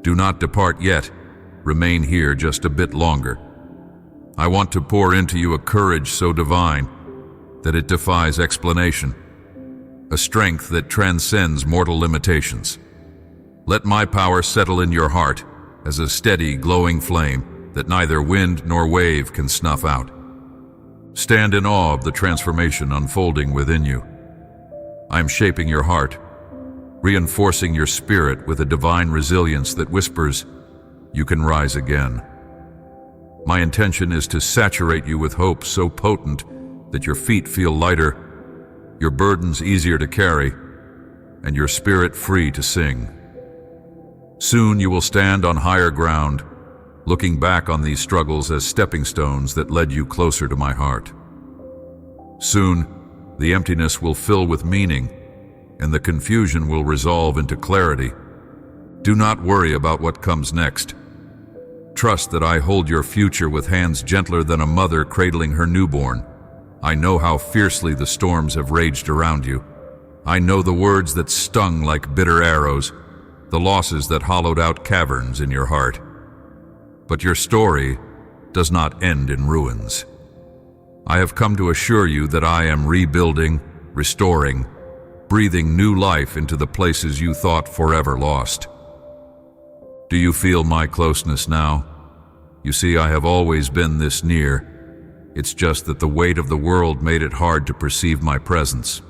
Do not depart yet. Remain here just a bit longer. I want to pour into you a courage so divine that it defies explanation, a strength that transcends mortal limitations. Let my power settle in your heart as a steady, glowing flame that neither wind nor wave can snuff out. Stand in awe of the transformation unfolding within you. I am shaping your heart, reinforcing your spirit with a divine resilience that whispers, you can rise again. My intention is to saturate you with hope so potent that your feet feel lighter, your burdens easier to carry, and your spirit free to sing. Soon you will stand on higher ground, looking back on these struggles as stepping stones that led you closer to my heart. Soon, the emptiness will fill with meaning, and the confusion will resolve into clarity. Do not worry about what comes next. Trust that I hold your future with hands gentler than a mother cradling her newborn. I know how fiercely the storms have raged around you. I know the words that stung like bitter arrows, the losses that hollowed out caverns in your heart. But your story does not end in ruins. I have come to assure you that I am rebuilding, restoring, breathing new life into the places you thought forever lost. Do you feel my closeness now? You see, I have always been this near. It's just that the weight of the world made it hard to perceive my presence.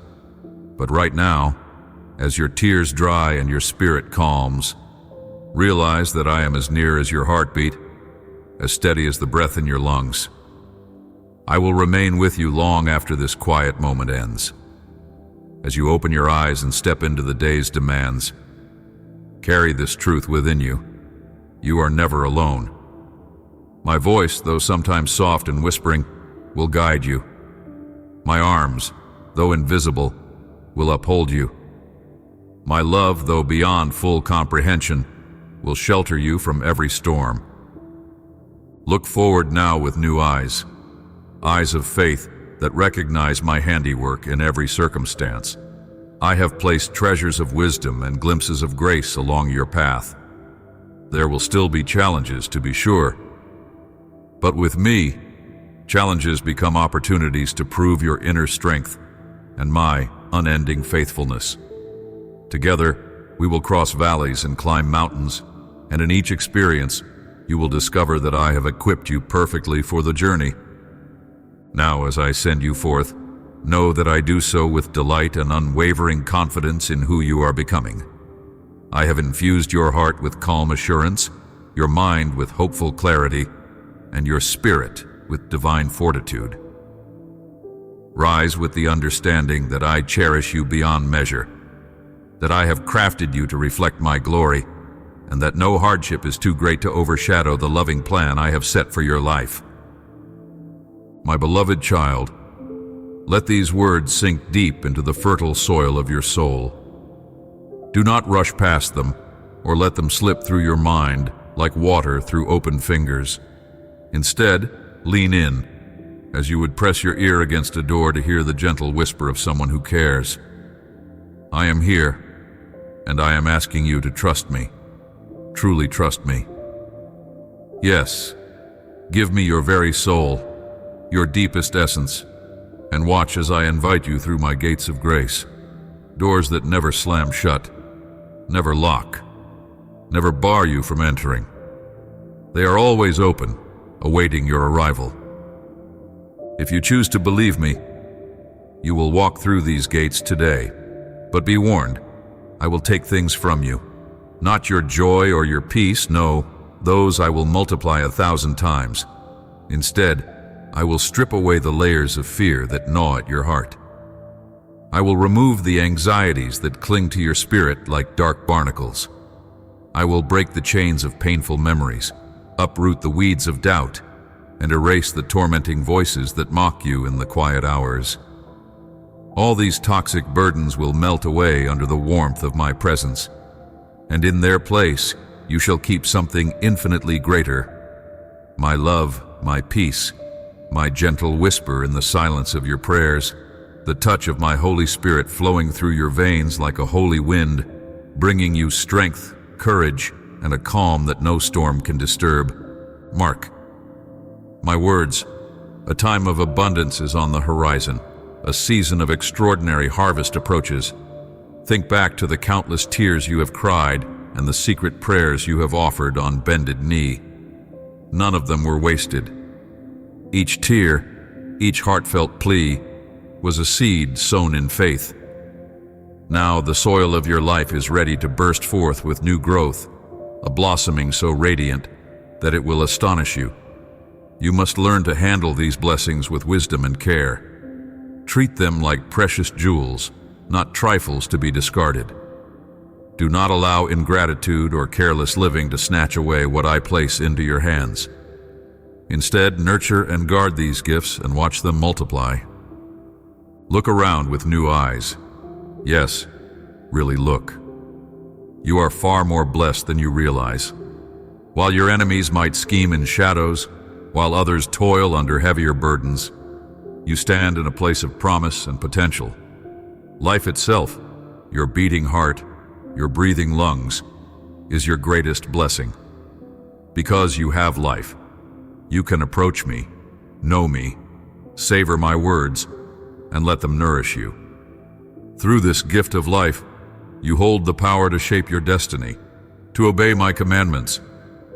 But right now, as your tears dry and your spirit calms, realize that I am as near as your heartbeat, as steady as the breath in your lungs. I will remain with you long after this quiet moment ends. As you open your eyes and step into the day's demands, carry this truth within you. You are never alone. My voice, though sometimes soft and whispering, will guide you. My arms, though invisible, will uphold you. My love, though beyond full comprehension, will shelter you from every storm. Look forward now with new eyes, eyes of faith that recognize my handiwork in every circumstance. I have placed treasures of wisdom and glimpses of grace along your path. There will still be challenges, to be sure, but with me, challenges become opportunities to prove your inner strength and my unending faithfulness. Together, we will cross valleys and climb mountains, and in each experience, you will discover that I have equipped you perfectly for the journey. Now, as I send you forth, know that I do so with delight and unwavering confidence in who you are becoming. I have infused your heart with calm assurance, your mind with hopeful clarity, and your spirit with divine fortitude. Rise with the understanding that I cherish you beyond measure, that I have crafted you to reflect my glory, and that no hardship is too great to overshadow the loving plan I have set for your life. My beloved child, let these words sink deep into the fertile soil of your soul. Do not rush past them, or let them slip through your mind like water through open fingers. Instead, lean in, as you would press your ear against a door to hear the gentle whisper of someone who cares. I am here, and I am asking you to trust me. Truly trust me. Yes, give me your very soul, your deepest essence, and watch as I invite you through my gates of grace, doors that never slam shut, never lock, never bar you from entering. They are always open, awaiting your arrival. If you choose to believe me, you will walk through these gates today. But be warned, I will take things from you. Not your joy or your peace, no, those I will multiply 1,000 times. Instead, I will strip away the layers of fear that gnaw at your heart. I will remove the anxieties that cling to your spirit like dark barnacles. I will break the chains of painful memories, uproot the weeds of doubt, and erase the tormenting voices that mock you in the quiet hours. All these toxic burdens will melt away under the warmth of my presence, and in their place you shall keep something infinitely greater: my love, my peace, my gentle whisper in the silence of your prayers, the touch of my Holy Spirit flowing through your veins like a holy wind, bringing you strength, courage, and a calm that no storm can disturb. Mark my words, a time of abundance is on the horizon. A season of extraordinary harvest approaches. Think back to the countless tears you have cried and the secret prayers you have offered on bended knee. None of them were wasted. Each tear, each heartfelt plea, was a seed sown in faith. Now the soil of your life is ready to burst forth with new growth, a blossoming so radiant that it will astonish you. You must learn to handle these blessings with wisdom and care. Treat them like precious jewels, not trifles to be discarded. Do not allow ingratitude or careless living to snatch away what I place into your hands. Instead, nurture and guard these gifts and watch them multiply. Look around with new eyes. Yes, really look. You are far more blessed than you realize. While your enemies might scheme in shadows, while others toil under heavier burdens, you stand in a place of promise and potential. Life itself your beating heart, your breathing lungs, is your greatest blessing. Because you have life, you can approach me, know me, savor my words, and let them nourish you. Through this gift of life, you hold the power to shape your destiny, to obey my commandments,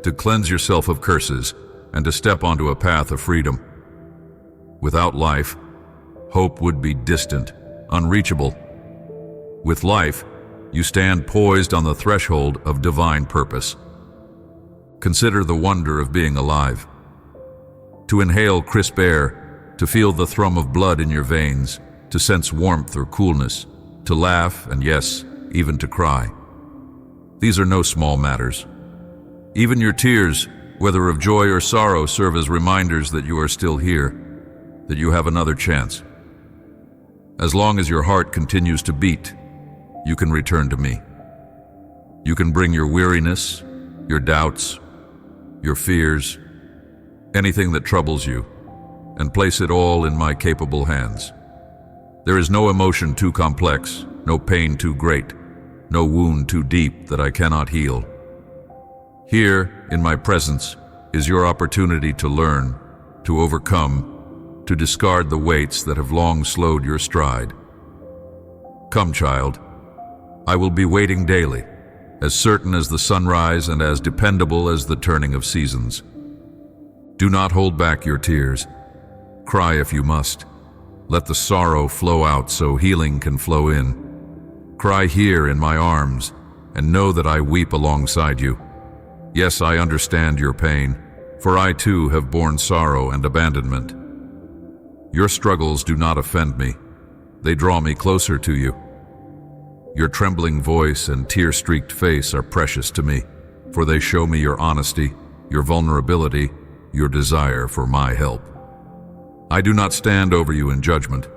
to cleanse yourself of curses, and to step onto a path of freedom. Without life, hope would be distant, unreachable. With life, you stand poised on the threshold of divine purpose. Consider the wonder of being alive. To inhale crisp air, to feel the thrum of blood in your veins, to sense warmth or coolness, to laugh, and yes, even to cry. These are no small matters. Even your tears, whether of joy or sorrow, serve as reminders that you are still here, that you have another chance. As long as your heart continues to beat, you can return to me. You can bring your weariness, your doubts, your fears, anything that troubles you, and place it all in my capable hands. There is no emotion too complex, no pain too great, no wound too deep that I cannot heal. Here, in my presence, is your opportunity to learn, to overcome, to discard the weights that have long slowed your stride. Come, child. I will be waiting daily, as certain as the sunrise and as dependable as the turning of seasons. Do not hold back your tears. Cry if you must. Let the sorrow flow out so healing can flow in. Cry here in my arms, and know that I weep alongside you. Yes, I understand your pain, for I too have borne sorrow and abandonment. Your struggles do not offend me. They draw me closer to you. Your trembling voice and tear-streaked face are precious to me, for they show me your honesty, your vulnerability, your desire for my help. I do not stand over you in judgment.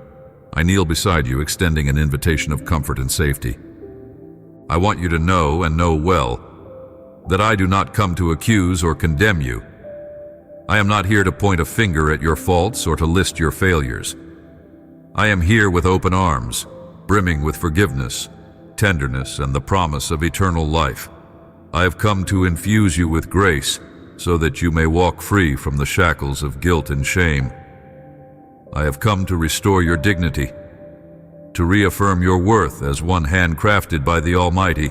I kneel beside you, extending an invitation of comfort and safety. I want you to know, and know well, that I do not come to accuse or condemn you. I am not here to point a finger at your faults or to list your failures. I am here with open arms, brimming with forgiveness, tenderness, and the promise of eternal life. I have come to infuse you with grace so that you may walk free from the shackles of guilt and shame. I have come to restore your dignity, to reaffirm your worth as one handcrafted by the Almighty.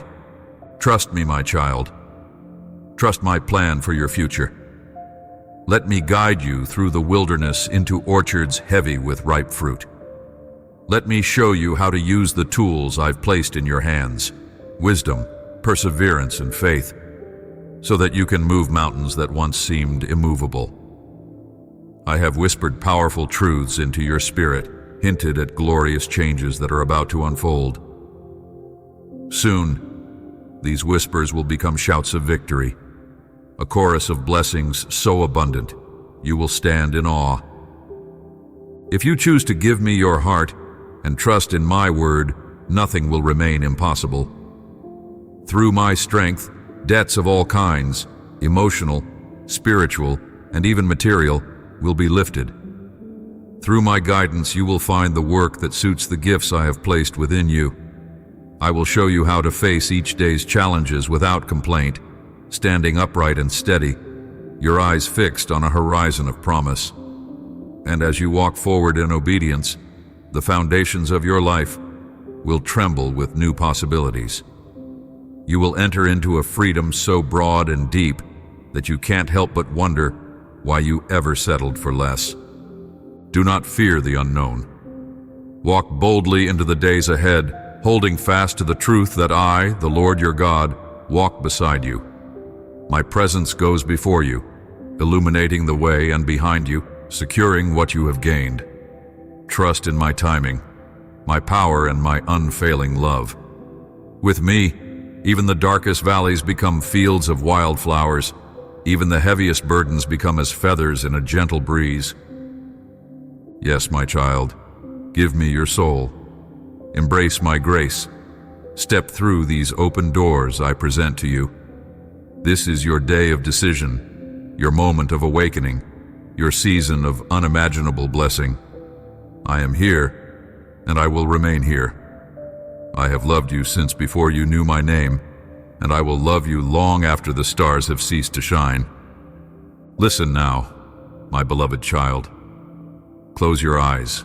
Trust me, my child. Trust my plan for your future. Let me guide you through the wilderness into orchards heavy with ripe fruit. Let me show you how to use the tools I've placed in your hands, wisdom, perseverance, and faith, so that you can move mountains that once seemed immovable. I have whispered powerful truths into your spirit, hinted at glorious changes that are about to unfold. Soon, these whispers will become shouts of victory, a chorus of blessings so abundant, you will stand in awe. If you choose to give me your heart and trust in my word, nothing will remain impossible. Through my strength, debts of all kinds, emotional, spiritual, and even material, will be lifted. Through my guidance, you will find the work that suits the gifts I have placed within you. I will show you how to face each day's challenges without complaint, standing upright and steady, your eyes fixed on a horizon of promise. And as you walk forward in obedience, the foundations of your life will tremble with new possibilities. You will enter into a freedom so broad and deep that you can't help but wonder why you ever settled for less. Do not fear the unknown. Walk boldly into the days ahead, holding fast to the truth that I, the Lord your God, walk beside you. My presence goes before you, illuminating the way, and behind you, securing what you have gained. Trust in my timing, my power, and my unfailing love. With me, even the darkest valleys become fields of wildflowers. Even the heaviest burdens become as feathers in a gentle breeze. Yes, my child, give me your soul. Embrace my grace. Step through these open doors I present to you. This is your day of decision, your moment of awakening, your season of unimaginable blessing. I am here, and I will remain here. I have loved you since before you knew my name, and I will love you long after the stars have ceased to shine. Listen now, my beloved child. Close your eyes,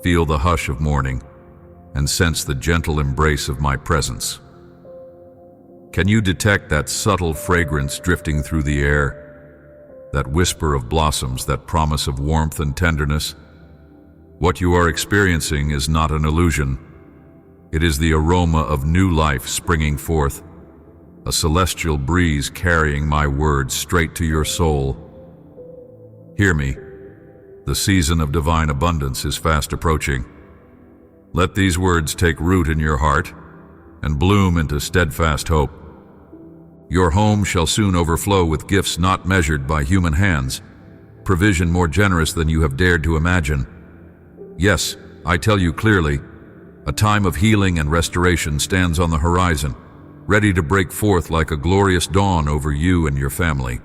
feel the hush of morning, and sense the gentle embrace of my presence. Can you detect that subtle fragrance drifting through the air? That whisper of blossoms, that promise of warmth and tenderness? What you are experiencing is not an illusion. It is the aroma of new life springing forth, a celestial breeze carrying my words straight to your soul. Hear me. The season of divine abundance is fast approaching. Let these words take root in your heart and bloom into steadfast hope. Your home shall soon overflow with gifts not measured by human hands, provision more generous than you have dared to imagine. Yes, I tell you clearly, a time of healing and restoration stands on the horizon, ready to break forth like a glorious dawn over you and your family.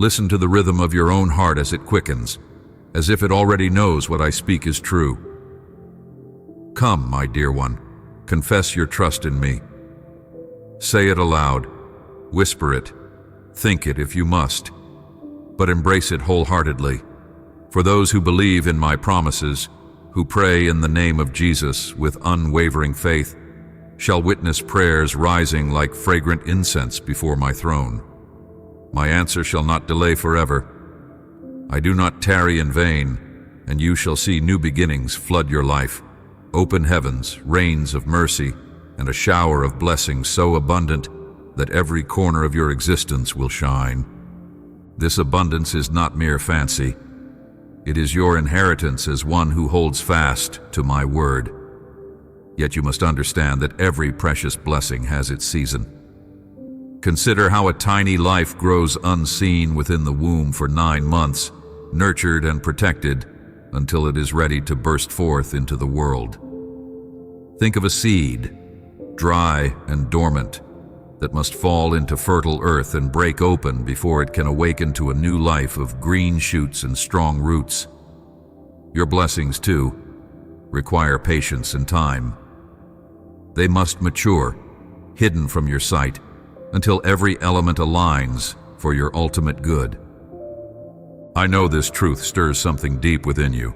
Listen to the rhythm of your own heart as it quickens, as if it already knows what I speak is true. Come, my dear one, confess your trust in me. Say it aloud, whisper it, think it if you must, but embrace it wholeheartedly. For those who believe in my promises, who pray in the name of Jesus with unwavering faith, shall witness prayers rising like fragrant incense before my throne. My answer shall not delay forever. I do not tarry in vain, and you shall see new beginnings flood your life, open heavens, rains of mercy, and a shower of blessings so abundant that every corner of your existence will shine. This abundance is not mere fancy. It is your inheritance as one who holds fast to my word. Yet you must understand that every precious blessing has its season. Consider how a tiny life grows unseen within the womb for 9 months, nurtured and protected until it is ready to burst forth into the world. Think of a seed, dry and dormant, that must fall into fertile earth and break open before it can awaken to a new life of green shoots and strong roots. Your blessings, too, require patience and time. They must mature, hidden from your sight, until every element aligns for your ultimate good. I know this truth stirs something deep within you.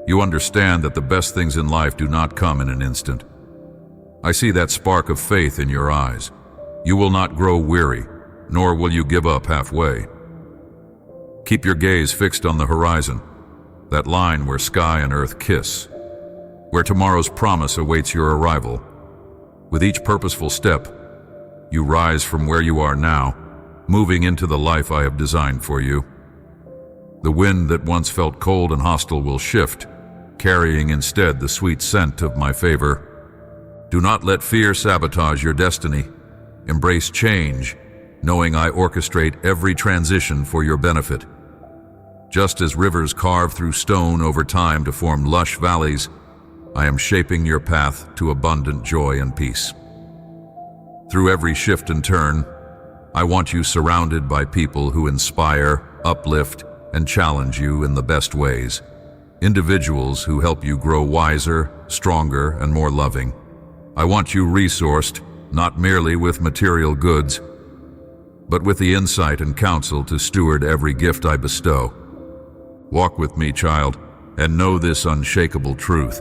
You understand that the best things in life do not come in an instant. I see that spark of faith in your eyes. You will not grow weary, nor will you give up halfway. Keep your gaze fixed on the horizon, that line where sky and earth kiss, where tomorrow's promise awaits your arrival. With each purposeful step, you rise from where you are now, moving into the life I have designed for you. The wind that once felt cold and hostile will shift, carrying instead the sweet scent of my favor. Do not let fear sabotage your destiny. Embrace change, knowing I orchestrate every transition for your benefit. Just as rivers carve through stone over time to form lush valleys, I am shaping your path to abundant joy and peace. Through every shift and turn, I want you surrounded by people who inspire, uplift, and challenge you in the best ways. Individuals who help you grow wiser, stronger, and more loving. I want you resourced, not merely with material goods, but with the insight and counsel to steward every gift I bestow. Walk with me, child, and know this unshakable truth.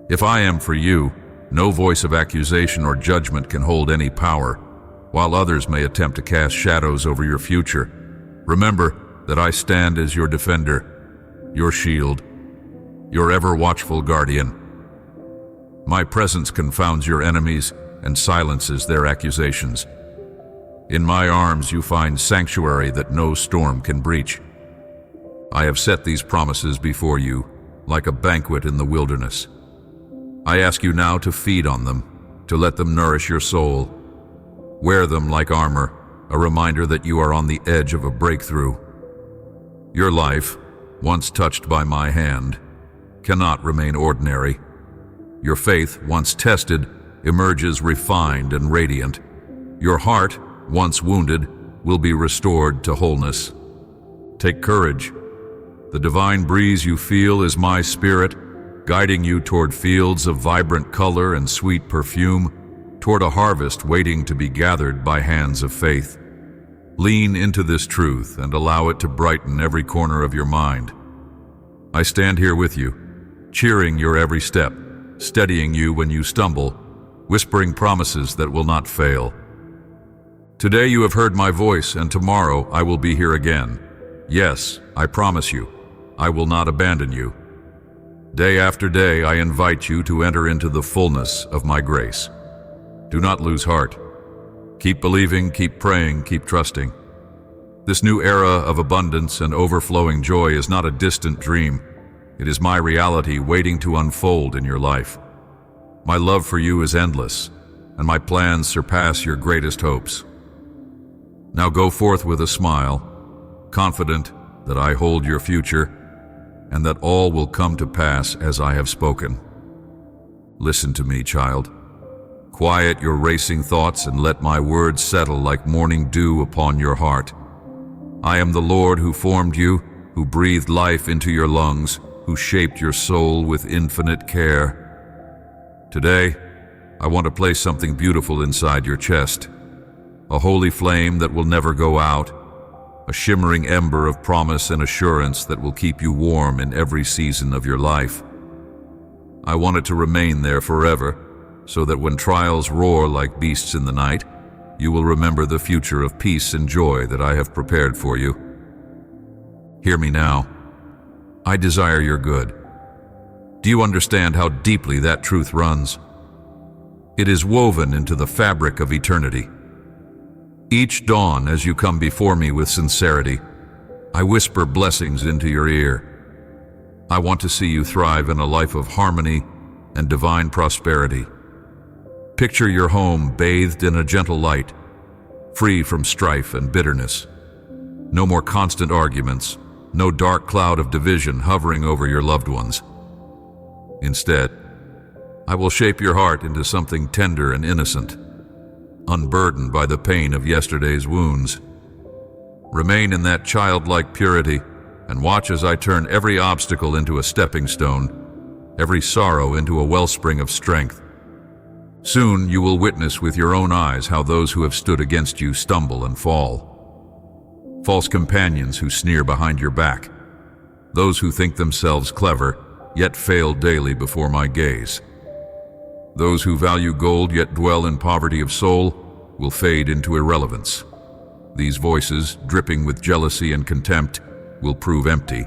If I am for you, no voice of accusation or judgment can hold any power, while others may attempt to cast shadows over your future. Remember that I stand as your defender, your shield, your ever-watchful guardian. My presence confounds your enemies and silences their accusations. In my arms you find sanctuary that no storm can breach. I have set these promises before you, like a banquet in the wilderness. I ask you now to feed on them, to let them nourish your soul. Wear them like armor, a reminder that you are on the edge of a breakthrough. Your life, once touched by my hand, cannot remain ordinary. Your faith, once tested, emerges refined and radiant. Your heart, once wounded, will be restored to wholeness. Take courage. The divine breeze you feel is my spirit, guiding you toward fields of vibrant color and sweet perfume, toward a harvest waiting to be gathered by hands of faith. Lean into this truth and allow it to brighten every corner of your mind. I stand here with you, cheering your every step, steadying you when you stumble, whispering promises that will not fail. Today you have heard my voice, and tomorrow I will be here again. Yes, I promise you, I will not abandon you. Day after day I invite you to enter into the fullness of my grace. Do not lose heart. Keep believing, keep praying, keep trusting. This new era of abundance and overflowing joy is not a distant dream. It is my reality waiting to unfold in your life. My love for you is endless, and my plans surpass your greatest hopes. Now go forth with a smile, confident that I hold your future, and that all will come to pass as I have spoken. Listen to me, child. Quiet your racing thoughts and let my words settle like morning dew upon your heart. I am the Lord who formed you, who breathed life into your lungs, who shaped your soul with infinite care. Today, I want to place something beautiful inside your chest. A holy flame that will never go out, a shimmering ember of promise and assurance that will keep you warm in every season of your life. I want it to remain there forever, so that when trials roar like beasts in the night, you will remember the future of peace and joy that I have prepared for you. Hear me now. I desire your good. Do you understand how deeply that truth runs? It is woven into the fabric of eternity. Each dawn, as you come before me with sincerity, I whisper blessings into your ear. I want to see you thrive in a life of harmony and divine prosperity. Picture your home bathed in a gentle light, free from strife and bitterness. No more constant arguments, no dark cloud of division hovering over your loved ones. Instead, I will shape your heart into something tender and innocent, unburdened by the pain of yesterday's wounds. Remain in that childlike purity and watch as I turn every obstacle into a stepping stone, every sorrow into a wellspring of strength. Soon you will witness with your own eyes how those who have stood against you stumble and fall. False companions who sneer behind your back, those who think themselves clever yet fail daily before my gaze. Those who value gold yet dwell in poverty of soul will fade into irrelevance. These voices, dripping with jealousy and contempt, will prove empty.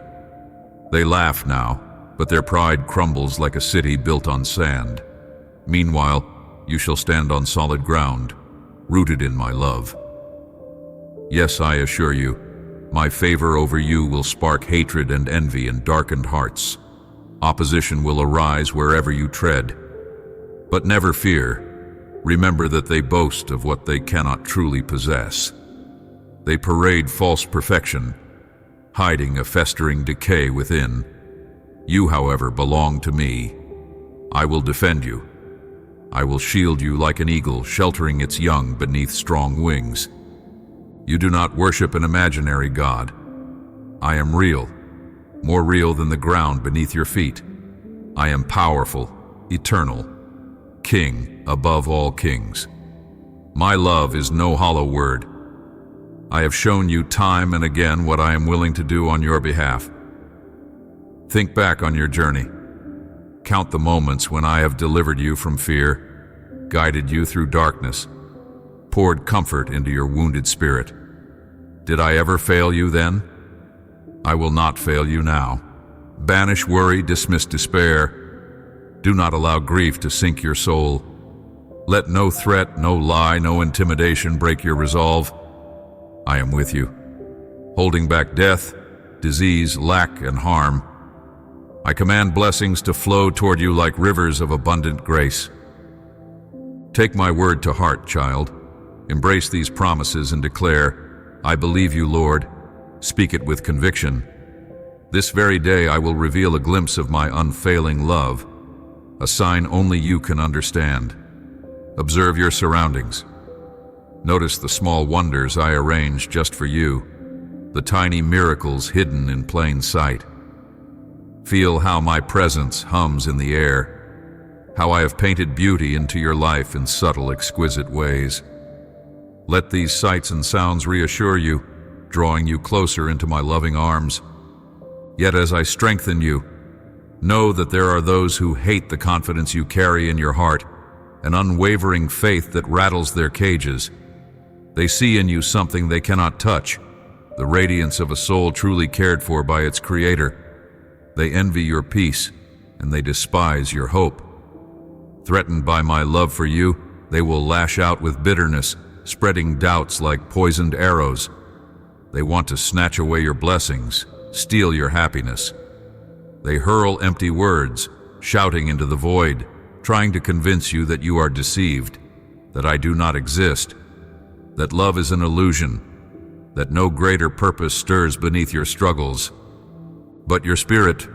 They laugh now, but their pride crumbles like a city built on sand. Meanwhile, you shall stand on solid ground, rooted in my love. Yes, I assure you, my favor over you will spark hatred and envy in darkened hearts. Opposition will arise wherever you tread. But never fear. Remember that they boast of what they cannot truly possess. They parade false perfection, hiding a festering decay within. You, however, belong to me. I will defend you. I will shield you like an eagle sheltering its young beneath strong wings. You do not worship an imaginary God. I am real, more real than the ground beneath your feet. I am powerful, eternal, King above all kings. My love is no hollow word. I have shown you time and again what I am willing to do on your behalf. Think back on your journey. Count the moments when I have delivered you from fear, guided you through darkness, poured comfort into your wounded spirit. Did I ever fail you then? I will not fail you now. Banish worry, dismiss despair. Do not allow grief to sink your soul. Let no threat, no lie, no intimidation break your resolve. I am with you, holding back death, disease, lack, and harm. I command blessings to flow toward you like rivers of abundant grace. Take my word to heart, child. Embrace these promises and declare, I believe you, Lord. Speak it with conviction. This very day I will reveal a glimpse of my unfailing love, a sign only you can understand. Observe your surroundings. Notice the small wonders I arrange just for you, the tiny miracles hidden in plain sight. Feel how my presence hums in the air, how I have painted beauty into your life in subtle, exquisite ways. Let these sights and sounds reassure you, drawing you closer into my loving arms. Yet as I strengthen you, know that there are those who hate the confidence you carry in your heart, an unwavering faith that rattles their cages. They see in you something they cannot touch, the radiance of a soul truly cared for by its Creator. They envy your peace, and they despise your hope. Threatened by my love for you, they will lash out with bitterness, spreading doubts like poisoned arrows. They want to snatch away your blessings, steal your happiness. They hurl empty words, shouting into the void, trying to convince you that you are deceived, that I do not exist, that love is an illusion, that no greater purpose stirs beneath your struggles. But your spirit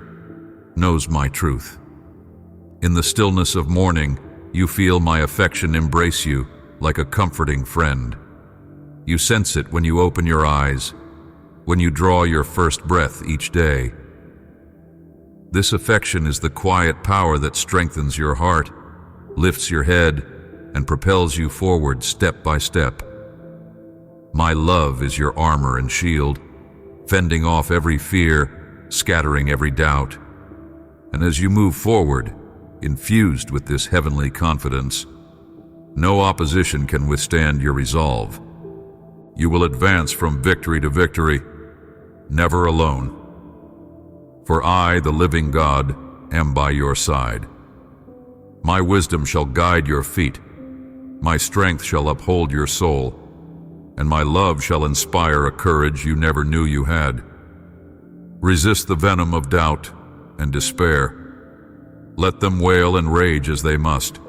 knows my truth. In the stillness of morning, you feel my affection embrace you like a comforting friend. You sense it when you open your eyes, when you draw your first breath each day. This affection is the quiet power that strengthens your heart, lifts your head, and propels you forward step by step. My love is your armor and shield, fending off every fear, scattering every doubt. And as you move forward, infused with this heavenly confidence, no opposition can withstand your resolve. You will advance from victory to victory, never alone. For I, the living God, am by your side. My wisdom shall guide your feet, my strength shall uphold your soul, and my love shall inspire a courage you never knew you had. Resist the venom of doubt and despair. Let them wail and rage as they must.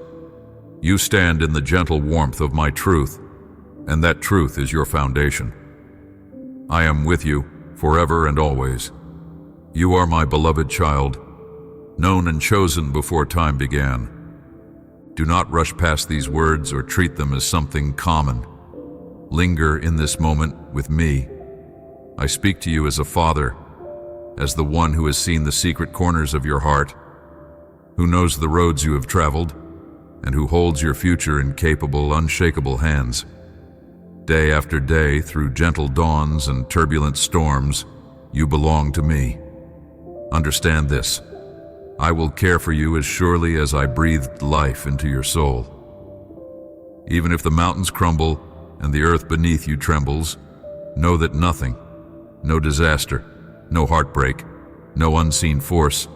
You stand in the gentle warmth of my truth, and that truth is your foundation. I am with you forever and always. You are my beloved child, known and chosen before time began. Do not rush past these words or treat them as something common. Linger in this moment with me. I speak to you as a father, as the one who has seen the secret corners of your heart, who knows the roads you have traveled, and who holds your future in capable, unshakable hands. Day after day, through gentle dawns and turbulent storms, you belong to me. Understand this. I will care for you as surely as I breathed life into your soul. Even if the mountains crumble and the earth beneath you trembles, know that nothing, no disaster, no heartbreak, no unseen force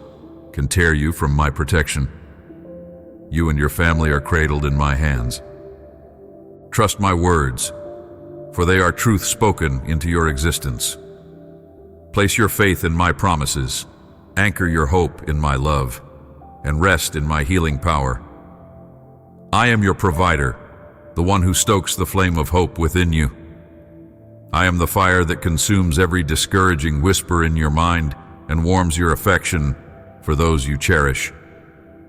can tear you from my protection. You and your family are cradled in my hands. Trust my words, for they are truth spoken into your existence. Place your faith in my promises, anchor your hope in my love, and rest in my healing power. I am your provider, the one who stokes the flame of hope within you. I am the fire that consumes every discouraging whisper in your mind and warms your affection for those you cherish.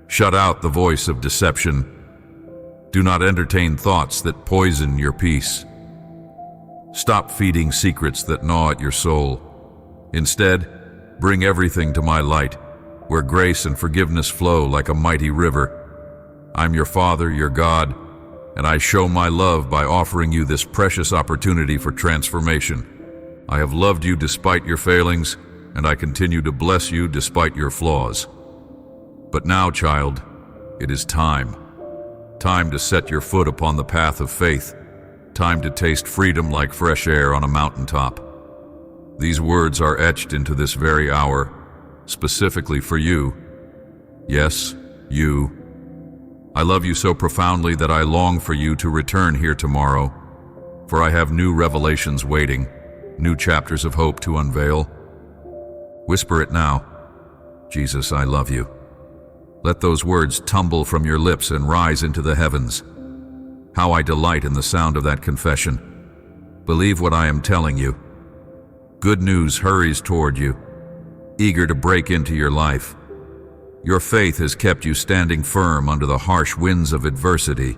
Shut out the voice of deception. Do not entertain thoughts that poison your peace. Stop feeding secrets that gnaw at your soul. Instead, bring everything to my light, where grace and forgiveness flow like a mighty river. I'm your Father, your God, and I show my love by offering you this precious opportunity for transformation. I have loved you despite your failings, and I continue to bless you despite your flaws. But now, child, it is time. Time to set your foot upon the path of faith. Time to taste freedom like fresh air on a mountaintop. These words are etched into this very hour, specifically for you. Yes, you. I love you so profoundly that I long for you to return here tomorrow, for I have new revelations waiting, new chapters of hope to unveil. Whisper it now. Jesus, I love you. Let those words tumble from your lips and rise into the heavens. How I delight in the sound of that confession. Believe what I am telling you. Good news hurries toward you, eager to break into your life. Your faith has kept you standing firm under the harsh winds of adversity,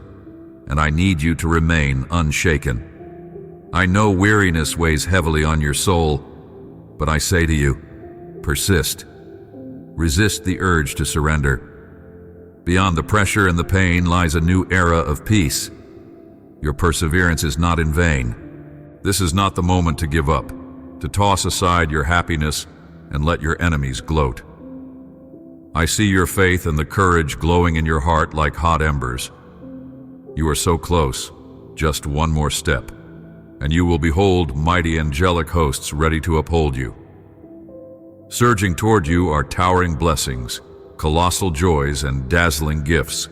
and I need you to remain unshaken. I know weariness weighs heavily on your soul, but I say to you, persist. Resist the urge to surrender. Beyond the pressure and the pain lies a new era of peace. Your perseverance is not in vain. This is not the moment to give up, to toss aside your happiness and let your enemies gloat. I see your faith and the courage glowing in your heart like hot embers. You are so close, just one more step, and you will behold mighty angelic hosts ready to uphold you. Surging toward you are towering blessings, colossal joys, and dazzling gifts.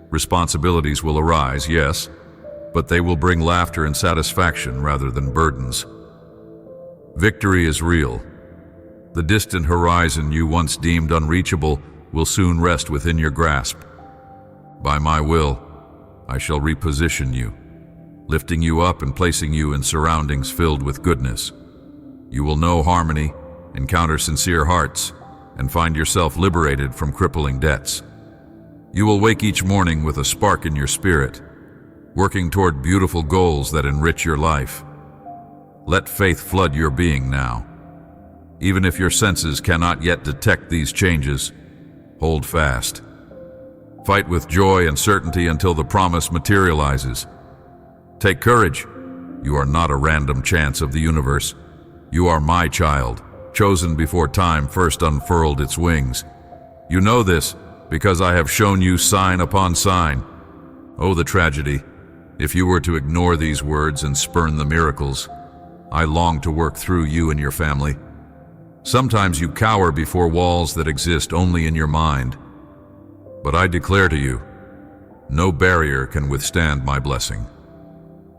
Responsibilities will arise, yes, but they will bring laughter and satisfaction rather than burdens. Victory is real. The distant horizon you once deemed unreachable will soon rest within your grasp. By my will, I shall reposition you, lifting you up and placing you in surroundings filled with goodness. You will know harmony, encounter sincere hearts, and find yourself liberated from crippling debts. You will wake each morning with a spark in your spirit, working toward beautiful goals that enrich your life. Let faith flood your being now. Even if your senses cannot yet detect these changes, hold fast. Fight with joy and certainty until the promise materializes. Take courage. You are not a random chance of the universe. You are my child, chosen before time first unfurled its wings. You know this because I have shown you sign upon sign. Oh, the tragedy, if you were to ignore these words and spurn the miracles. I long to work through you and your family. Sometimes you cower before walls that exist only in your mind. But I declare to you, no barrier can withstand my blessing.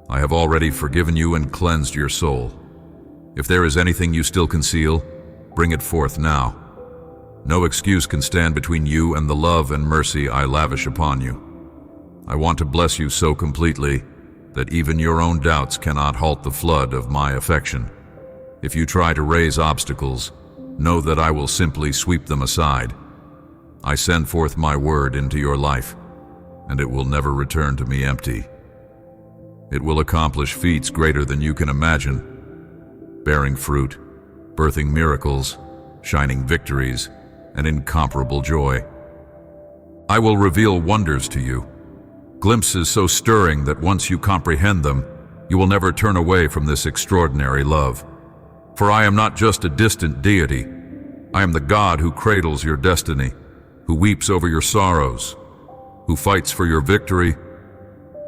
I have already forgiven you and cleansed your soul. If there is anything you still conceal, bring it forth now. No excuse can stand between you and the love and mercy I lavish upon you. I want to bless you so completely that even your own doubts cannot halt the flood of my affection. If you try to raise obstacles, know that I will simply sweep them aside. I send forth my word into your life, and it will never return to me empty. It will accomplish feats greater than you can imagine, bearing fruit, birthing miracles, shining victories, and incomparable joy. I will reveal wonders to you, glimpses so stirring that once you comprehend them, you will never turn away from this extraordinary love. For I am not just a distant deity. I am the God who cradles your destiny, who weeps over your sorrows, who fights for your victory,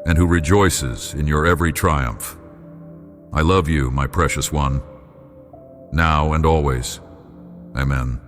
and who rejoices in your every triumph. I love you, my precious one, now and always. Amen.